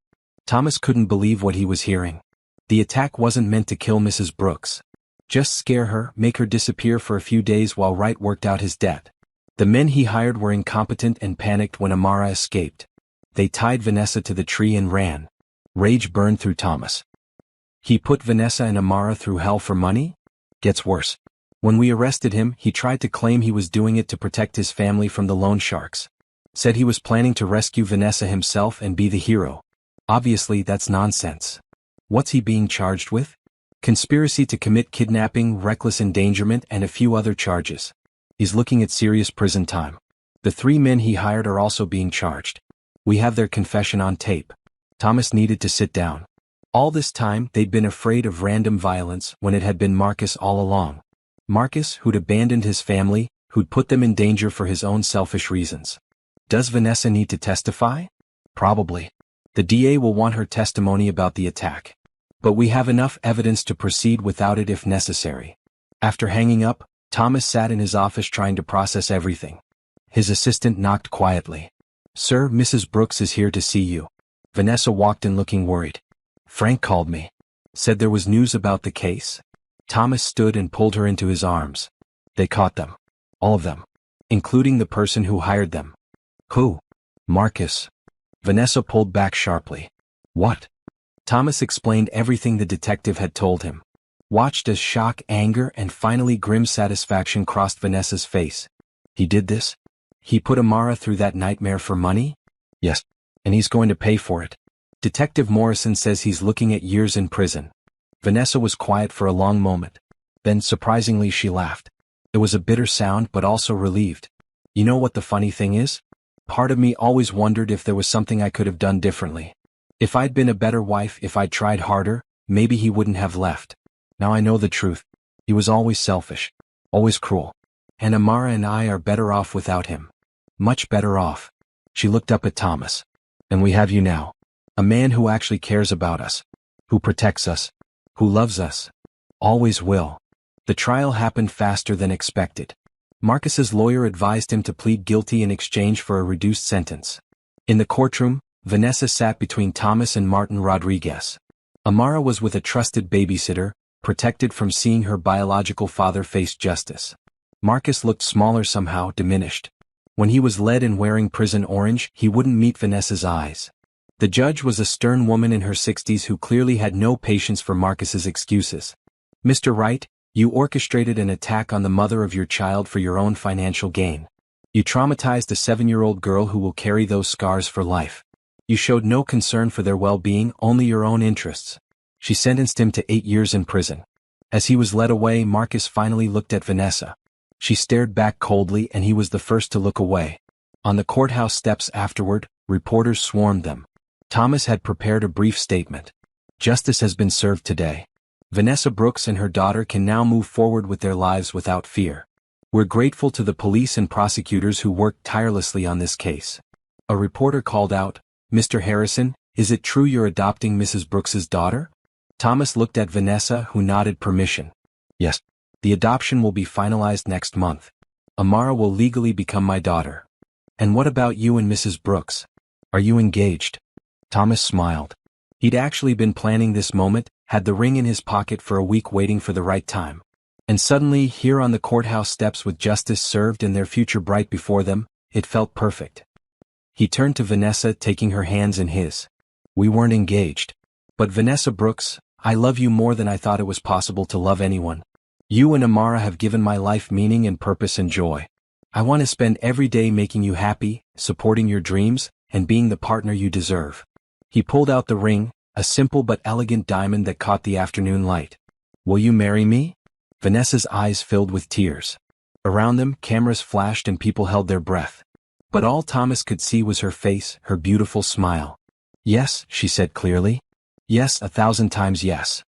Thomas couldn't believe what he was hearing. The attack wasn't meant to kill Mrs. Brooks. Just scare her, make her disappear for a few days while Wright worked out his debt. The men he hired were incompetent and panicked when Amara escaped. They tied Vanessa to the tree and ran. Rage burned through Thomas. He put Vanessa and Amara through hell for money? Gets worse. When we arrested him, he tried to claim he was doing it to protect his family from the loan sharks. Said he was planning to rescue Vanessa himself and be the hero. Obviously, that's nonsense. What's he being charged with? Conspiracy to commit kidnapping, reckless endangerment, and a few other charges. He's looking at serious prison time. The 3 men he hired are also being charged. We have their confession on tape. Thomas needed to sit down. All this time, they'd been afraid of random violence when it had been Marcus all along. Marcus, who'd abandoned his family, who'd put them in danger for his own selfish reasons. Does Vanessa need to testify? Probably. The DA will want her testimony about the attack. But we have enough evidence to proceed without it if necessary. After hanging up, Thomas sat in his office trying to process everything. His assistant knocked quietly. Sir, Mrs. Brooks is here to see you. Vanessa walked in looking worried. Frank called me. Said there was news about the case. Thomas stood and pulled her into his arms. They caught them. All of them. Including the person who hired them. Who? Marcus. Vanessa pulled back sharply. What? Thomas explained everything the detective had told him. Watched as shock, anger, and finally grim satisfaction crossed Vanessa's face. He did this? He put Amara through that nightmare for money? Yes. And he's going to pay for it. Detective Morrison says he's looking at years in prison. Vanessa was quiet for a long moment. Then, surprisingly, she laughed. It was a bitter sound but also relieved. You know what the funny thing is? Part of me always wondered if there was something I could have done differently. If I'd been a better wife, if I'd tried harder, maybe he wouldn't have left. Now I know the truth. He was always selfish. Always cruel. And Amara and I are better off without him. Much better off. She looked up at Thomas. And we have you now. A man who actually cares about us. Who protects us. Who loves us. Always will. The trial happened faster than expected. Marcus's lawyer advised him to plead guilty in exchange for a reduced sentence. In the courtroom, Vanessa sat between Thomas and Martin Rodriguez. Amara was with a trusted babysitter, protected from seeing her biological father face justice. Marcus looked smaller somehow, diminished. When he was led in wearing prison orange, he wouldn't meet Vanessa's eyes. The judge was a stern woman in her 60s who clearly had no patience for Marcus's excuses. Mr. Wright, you orchestrated an attack on the mother of your child for your own financial gain. You traumatized a 7-year-old girl who will carry those scars for life. You showed no concern for their well-being, only your own interests. She sentenced him to 8 years in prison. As he was led away, Marcus finally looked at Vanessa. She stared back coldly and he was the first to look away. On the courthouse steps afterward, reporters swarmed them. Thomas had prepared a brief statement. Justice has been served today. Vanessa Brooks and her daughter can now move forward with their lives without fear. We're grateful to the police and prosecutors who worked tirelessly on this case. A reporter called out, Mr. Harrison, is it true you're adopting Mrs. Brooks's daughter? Thomas looked at Vanessa, who nodded permission. Yes. The adoption will be finalized next month. Amara will legally become my daughter. And what about you and Mrs. Brooks? Are you engaged? Thomas smiled. He'd actually been planning this moment, had the ring in his pocket for a week waiting for the right time. And suddenly, here on the courthouse steps with justice served and their future bright before them, it felt perfect. He turned to Vanessa, taking her hands in his. We weren't engaged. But Vanessa Brooks, I love you more than I thought it was possible to love anyone. You and Amara have given my life meaning and purpose and joy. I want to spend every day making you happy, supporting your dreams, and being the partner you deserve. He pulled out the ring, a simple but elegant diamond that caught the afternoon light. Will you marry me? Vanessa's eyes filled with tears. Around them, cameras flashed and people held their breath. But all Thomas could see was her face, her beautiful smile. Yes, she said clearly. Yes, 1,000 times yes.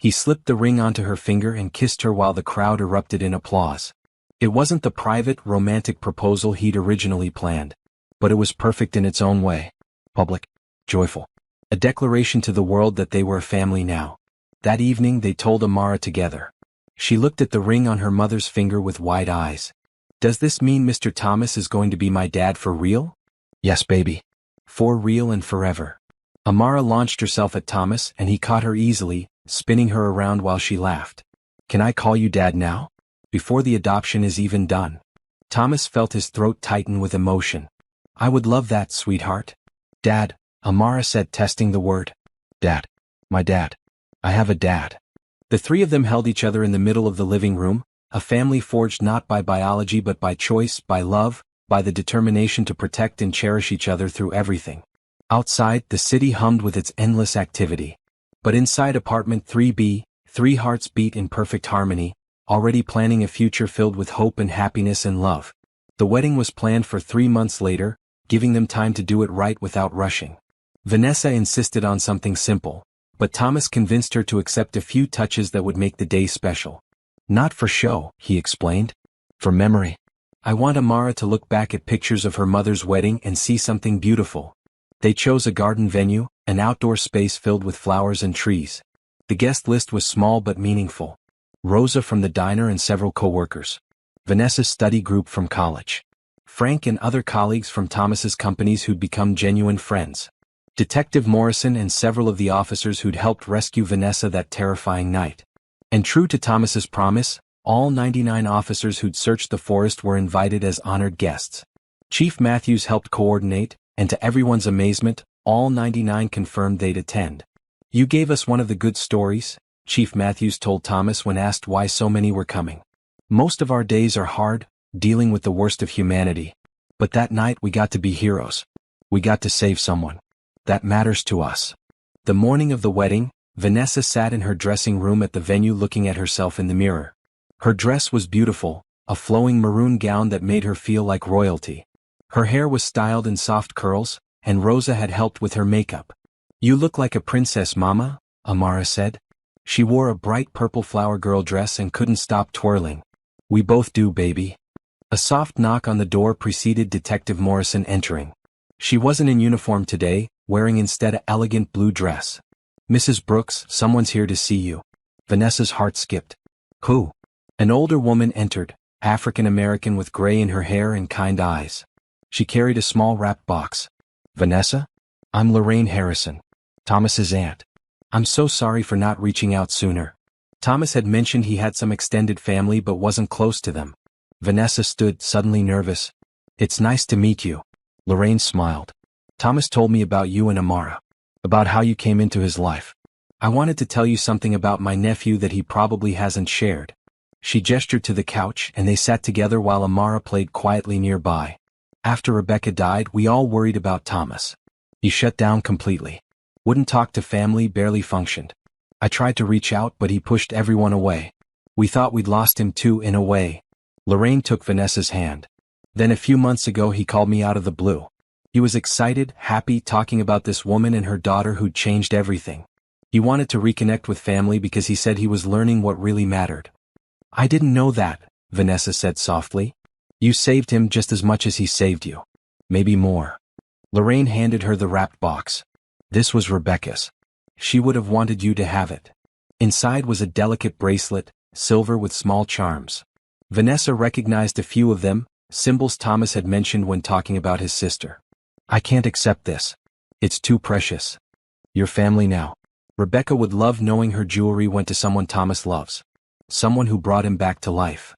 He slipped the ring onto her finger and kissed her while the crowd erupted in applause. It wasn't the private, romantic proposal he'd originally planned. But it was perfect in its own way. Public. Joyful. A declaration to the world that they were a family now. That evening they told Amara together. She looked at the ring on her mother's finger with wide eyes. Does this mean Mr. Thomas is going to be my dad for real? Yes, baby. For real and forever. Amara launched herself at Thomas and he caught her easily, spinning her around while she laughed. Can I call you Dad now? Before the adoption is even done. Thomas felt his throat tighten with emotion. I would love that, sweetheart. Dad, Amara said, testing the word. Dad. My dad. I have a dad. The three of them held each other in the middle of the living room, a family forged not by biology but by choice, by love, by the determination to protect and cherish each other through everything. Outside, the city hummed with its endless activity. But inside apartment 3B, three hearts beat in perfect harmony, already planning a future filled with hope and happiness and love. The wedding was planned for 3 months later, giving them time to do it right without rushing. Vanessa insisted on something simple, but Thomas convinced her to accept a few touches that would make the day special. Not for show, he explained. For memory. I want Amara to look back at pictures of her mother's wedding and see something beautiful. They chose a garden venue, an outdoor space filled with flowers and trees. The guest list was small but meaningful. Rosa from the diner and several co-workers. Vanessa's study group from college. Frank and other colleagues from Thomas's companies who'd become genuine friends. Detective Morrison and several of the officers who'd helped rescue Vanessa that terrifying night. And true to Thomas's promise, all 99 officers who'd searched the forest were invited as honored guests. Chief Matthews helped coordinate, and to everyone's amazement, all 99 confirmed they'd attend. You gave us one of the good stories, Chief Matthews told Thomas when asked why so many were coming. Most of our days are hard, dealing with the worst of humanity. But that night we got to be heroes. We got to save someone. That matters to us. The morning of the wedding, Vanessa sat in her dressing room at the venue looking at herself in the mirror. Her dress was beautiful, a flowing maroon gown that made her feel like royalty. Her hair was styled in soft curls, and Rosa had helped with her makeup. You look like a princess, Mama, Amara said. She wore a bright purple flower girl dress and couldn't stop twirling. We both do, baby. A soft knock on the door preceded Detective Morrison entering. She wasn't in uniform today, wearing instead an elegant blue dress. Mrs. Brooks, someone's here to see you. Vanessa's heart skipped. Who? An older woman entered, African-American with gray in her hair and kind eyes. She carried a small wrapped box. Vanessa? I'm Lorraine Harrison, Thomas's aunt. I'm so sorry for not reaching out sooner. Thomas had mentioned he had some extended family but wasn't close to them. Vanessa stood, suddenly nervous. It's nice to meet you. Lorraine smiled. Thomas told me about you and Amara. About how you came into his life. I wanted to tell you something about my nephew that he probably hasn't shared. She gestured to the couch and they sat together while Amara played quietly nearby. After Rebecca died, we all worried about Thomas. He shut down completely. Wouldn't talk to family, barely functioned. I tried to reach out but he pushed everyone away. We thought we'd lost him too, in a way. Lorraine took Vanessa's hand. Then a few months ago he called me out of the blue. He was excited, happy, talking about this woman and her daughter who'd changed everything. He wanted to reconnect with family because he said he was learning what really mattered. I didn't know that, Vanessa said softly. You saved him just as much as he saved you. Maybe more. Lorraine handed her the wrapped box. This was Rebecca's. She would have wanted you to have it. Inside was a delicate bracelet, silver with small charms. Vanessa recognized a few of them, symbols Thomas had mentioned when talking about his sister. I can't accept this. It's too precious. Your family now. Rebecca would love knowing her jewelry went to someone Thomas loves. Someone who brought him back to life.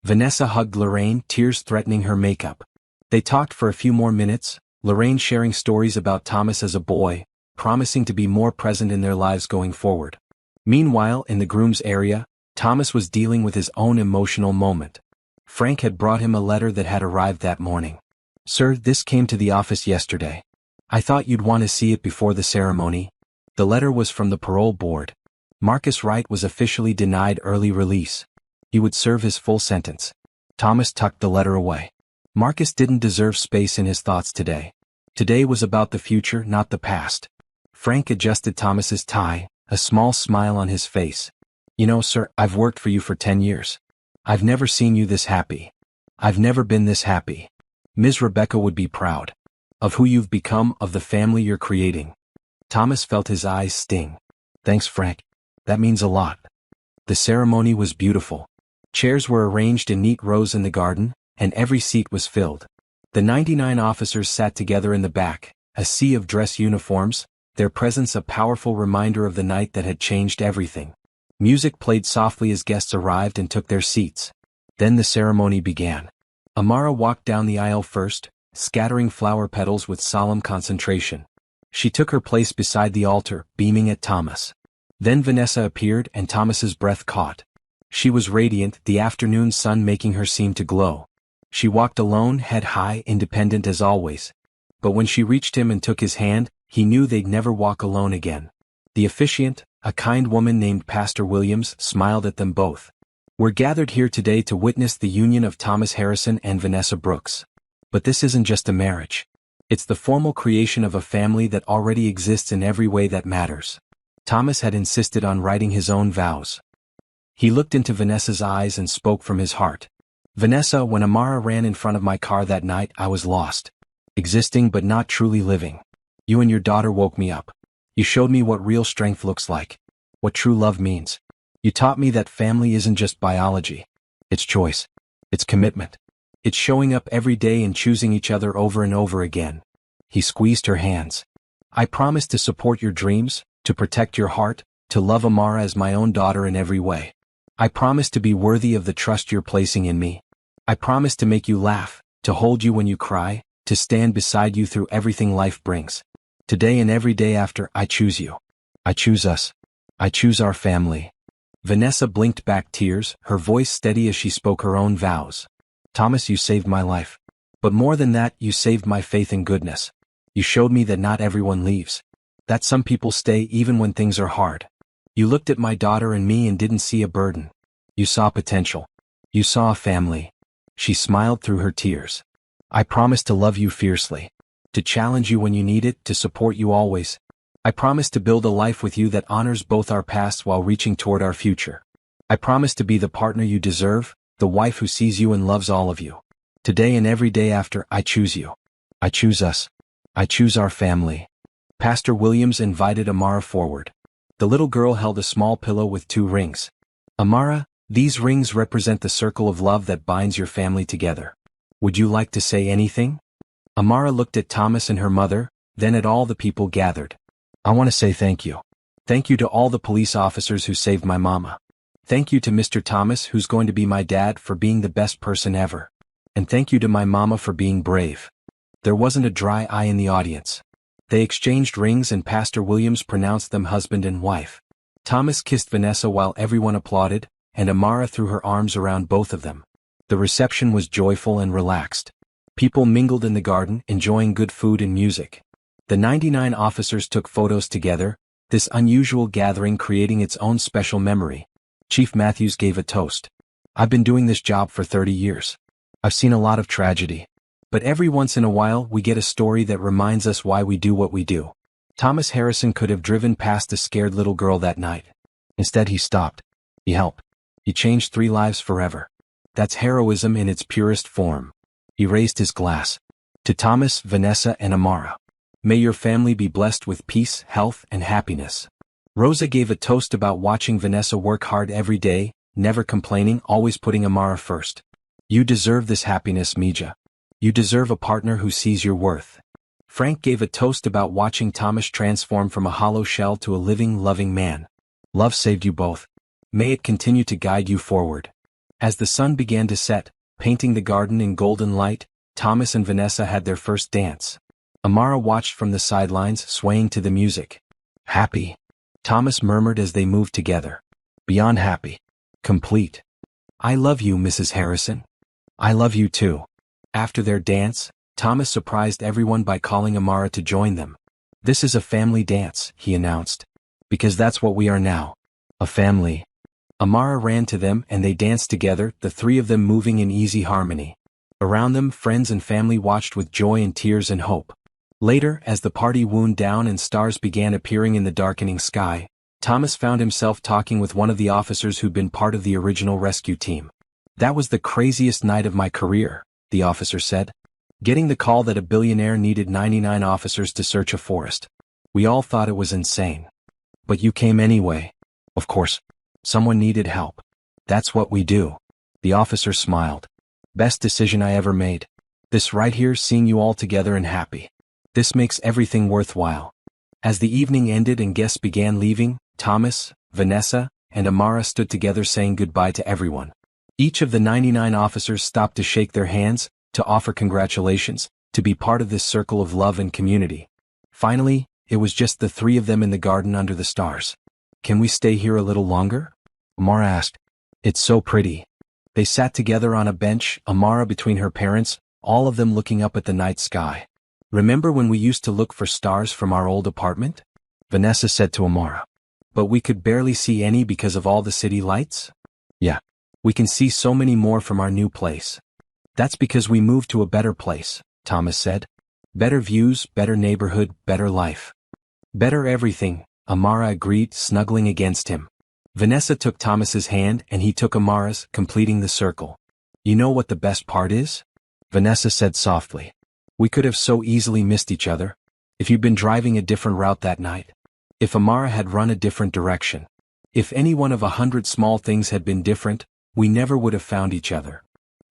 Vanessa hugged Lorraine, tears threatening her makeup. They talked for a few more minutes, Lorraine sharing stories about Thomas as a boy, promising to be more present in their lives going forward. Meanwhile, in the groom's area, Thomas was dealing with his own emotional moment. Frank had brought him a letter that had arrived that morning. Sir, this came to the office yesterday. I thought you'd want to see it before the ceremony. The letter was from the parole board. Marcus Wright was officially denied early release. He would serve his full sentence. Thomas tucked the letter away. Marcus didn't deserve space in his thoughts today. Today was about the future, not the past. Frank adjusted Thomas's tie, a small smile on his face. You know, sir, I've worked for you for 10 years. I've never seen you this happy. I've never been this happy. Ms. Rebecca would be proud. Of who you've become, of the family you're creating. Thomas felt his eyes sting. Thanks, Frank. That means a lot. The ceremony was beautiful. Chairs were arranged in neat rows in the garden, and every seat was filled. The 99 officers sat together in the back, a sea of dress uniforms, their presence a powerful reminder of the night that had changed everything. Music played softly as guests arrived and took their seats. Then the ceremony began. Amara walked down the aisle first, scattering flower petals with solemn concentration. She took her place beside the altar, beaming at Thomas. Then Vanessa appeared and Thomas's breath caught. She was radiant, the afternoon sun making her seem to glow. She walked alone, head high, independent as always. But when she reached him and took his hand, he knew they'd never walk alone again. The officiant, a kind woman named Pastor Williams, smiled at them both. We're gathered here today to witness the union of Thomas Harrison and Vanessa Brooks. But this isn't just a marriage. It's the formal creation of a family that already exists in every way that matters. Thomas had insisted on writing his own vows. He looked into Vanessa's eyes and spoke from his heart. Vanessa, when Amara ran in front of my car that night, I was lost. Existing but not truly living. You and your daughter woke me up. You showed me what real strength looks like. What true love means. You taught me that family isn't just biology. It's choice. It's commitment. It's showing up every day and choosing each other over and over again. He squeezed her hands. I promise to support your dreams, to protect your heart, to love Amara as my own daughter in every way. I promise to be worthy of the trust you're placing in me. I promise to make you laugh, to hold you when you cry, to stand beside you through everything life brings. Today and every day after, I choose you. I choose us. I choose our family. Vanessa blinked back tears, her voice steady as she spoke her own vows. Thomas, you saved my life. But more than that, you saved my faith and goodness. You showed me that not everyone leaves. That some people stay even when things are hard. You looked at my daughter and me and didn't see a burden. You saw potential. You saw a family. She smiled through her tears. I promise to love you fiercely. To challenge you when you need it, to support you always. I promise to build a life with you that honors both our pasts while reaching toward our future. I promise to be the partner you deserve, the wife who sees you and loves all of you. Today and every day after, I choose you. I choose us. I choose our family. Pastor Williams invited Amara forward. The little girl held a small pillow with 2 rings. Amara, these rings represent the circle of love that binds your family together. Would you like to say anything? Amara looked at Thomas and her mother, then at all the people gathered. I want to say thank you. Thank you to all the police officers who saved my mama. Thank you to Mr. Thomas, who's going to be my dad, for being the best person ever. And thank you to my mama for being brave. There wasn't a dry eye in the audience. They exchanged rings and Pastor Williams pronounced them husband and wife. Thomas kissed Vanessa while everyone applauded, and Amara threw her arms around both of them. The reception was joyful and relaxed. People mingled in the garden, enjoying good food and music. The 99 officers took photos together, this unusual gathering creating its own special memory. Chief Matthews gave a toast. I've been doing this job for 30 years. I've seen a lot of tragedy. But every once in a while we get a story that reminds us why we do what we do. Thomas Harrison could have driven past the scared little girl that night. Instead he stopped. He helped. He changed 3 lives forever. That's heroism in its purest form. He raised his glass. To Thomas, Vanessa, and Amara. May your family be blessed with peace, health, and happiness. Rosa gave a toast about watching Vanessa work hard every day, never complaining, always putting Amara first. You deserve this happiness, Mija. You deserve a partner who sees your worth. Frank gave a toast about watching Thomas transform from a hollow shell to a living, loving man. Love saved you both. May it continue to guide you forward. As the sun began to set, painting the garden in golden light, Thomas and Vanessa had their first dance. Amara watched from the sidelines, swaying to the music. Happy, Thomas murmured as they moved together. Beyond happy. Complete. I love you, Mrs. Harrison. I love you too. After their dance, Thomas surprised everyone by calling Amara to join them. This is a family dance, he announced. Because that's what we are now. A family. Amara ran to them and they danced together, the three of them moving in easy harmony. Around them, friends and family watched with joy and tears and hope. Later, as the party wound down and stars began appearing in the darkening sky, Thomas found himself talking with one of the officers who'd been part of the original rescue team. That was the craziest night of my career, the officer said. Getting the call that a billionaire needed 99 officers to search a forest. We all thought it was insane. But you came anyway. Of course. Someone needed help. That's what we do. The officer smiled. Best decision I ever made. This right here, seeing you all together and happy. This makes everything worthwhile. As the evening ended and guests began leaving, Thomas, Vanessa, and Amara stood together saying goodbye to everyone. Each of the 99 officers stopped to shake their hands, to offer congratulations, to be part of this circle of love and community. Finally, it was just the three of them in the garden under the stars. Can we stay here a little longer? Amara asked. It's so pretty. They sat together on a bench, Amara between her parents, all of them looking up at the night sky. Remember when we used to look for stars from our old apartment? Vanessa said to Amara. But we could barely see any because of all the city lights? Yeah. We can see so many more from our new place. That's because we moved to a better place, Thomas said. Better views, better neighborhood, better life. Better everything, Amara agreed, snuggling against him. Vanessa took Thomas's hand and he took Amara's, completing the circle. You know what the best part is? Vanessa said softly. We could have so easily missed each other. If you'd been driving a different route that night. If Amara had run a different direction. If any one of 100 small things had been different, we never would have found each other.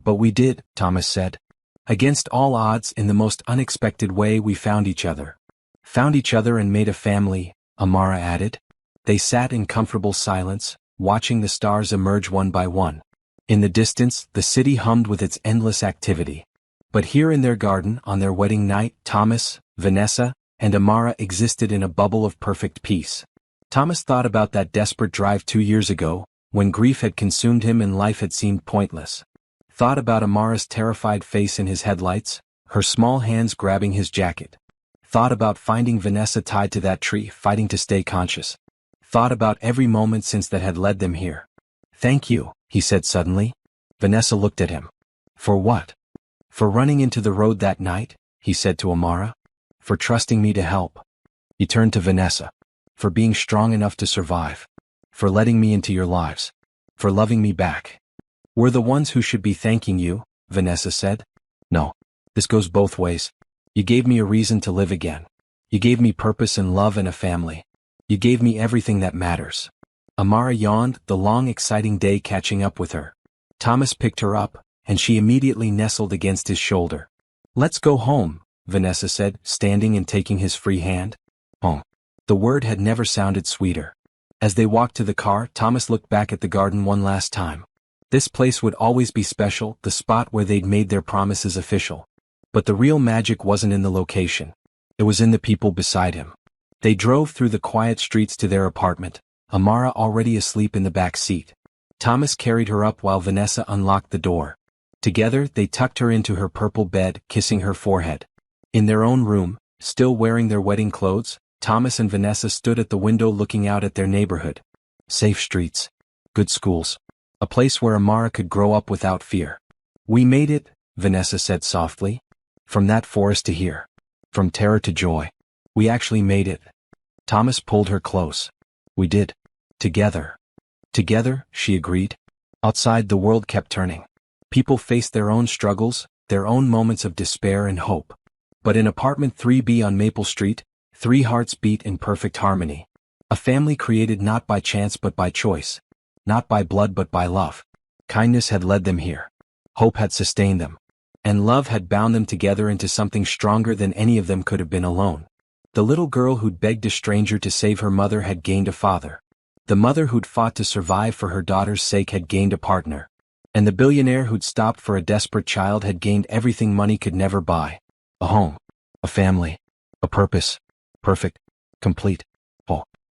But we did, Thomas said. Against all odds, in the most unexpected way, we found each other. Found each other and made a family, Amara added. They sat in comfortable silence, watching the stars emerge one by one. In the distance, the city hummed with its endless activity. But here in their garden, on their wedding night, Thomas, Vanessa, and Amara existed in a bubble of perfect peace. Thomas thought about that desperate drive 2 years ago, when grief had consumed him and life had seemed pointless. Thought about Amara's terrified face in his headlights, her small hands grabbing his jacket. Thought about finding Vanessa tied to that tree, fighting to stay conscious. Thought about every moment since that had led them here. Thank you, he said suddenly. Vanessa looked at him. For what? For running into the road that night, he said to Amara. For trusting me to help. He turned to Vanessa. For being strong enough to survive. For letting me into your lives. For loving me back. We're the ones who should be thanking you, Vanessa said. No. This goes both ways. You gave me a reason to live again. You gave me purpose and love and a family. You gave me everything that matters. Amara yawned, the long exciting day catching up with her. Thomas picked her up, and she immediately nestled against his shoulder. Let's go home, Vanessa said, standing and taking his free hand. Home. The word had never sounded sweeter. As they walked to the car, Thomas looked back at the garden one last time. This place would always be special, the spot where they'd made their promises official. But the real magic wasn't in the location. It was in the people beside him. They drove through the quiet streets to their apartment, Amara already asleep in the back seat. Thomas carried her up while Vanessa unlocked the door. Together, they tucked her into her purple bed, kissing her forehead. In their own room, still wearing their wedding clothes, Thomas and Vanessa stood at the window looking out at their neighborhood. Safe streets. Good schools. A place where Amara could grow up without fear. We made it, Vanessa said softly. From that forest to here. From terror to joy. We actually made it. Thomas pulled her close. We did. Together. Together, she agreed. Outside, the world kept turning. People faced their own struggles, their own moments of despair and hope. But in apartment 3B on Maple Street, 3 hearts beat in perfect harmony. A family created not by chance but by choice. Not by blood but by love. Kindness had led them here. Hope had sustained them. And love had bound them together into something stronger than any of them could have been alone. The little girl who'd begged a stranger to save her mother had gained a father. The mother who'd fought to survive for her daughter's sake had gained a partner. And the billionaire who'd stopped for a desperate child had gained everything money could never buy. A home. A family. A purpose. Perfect. Complete.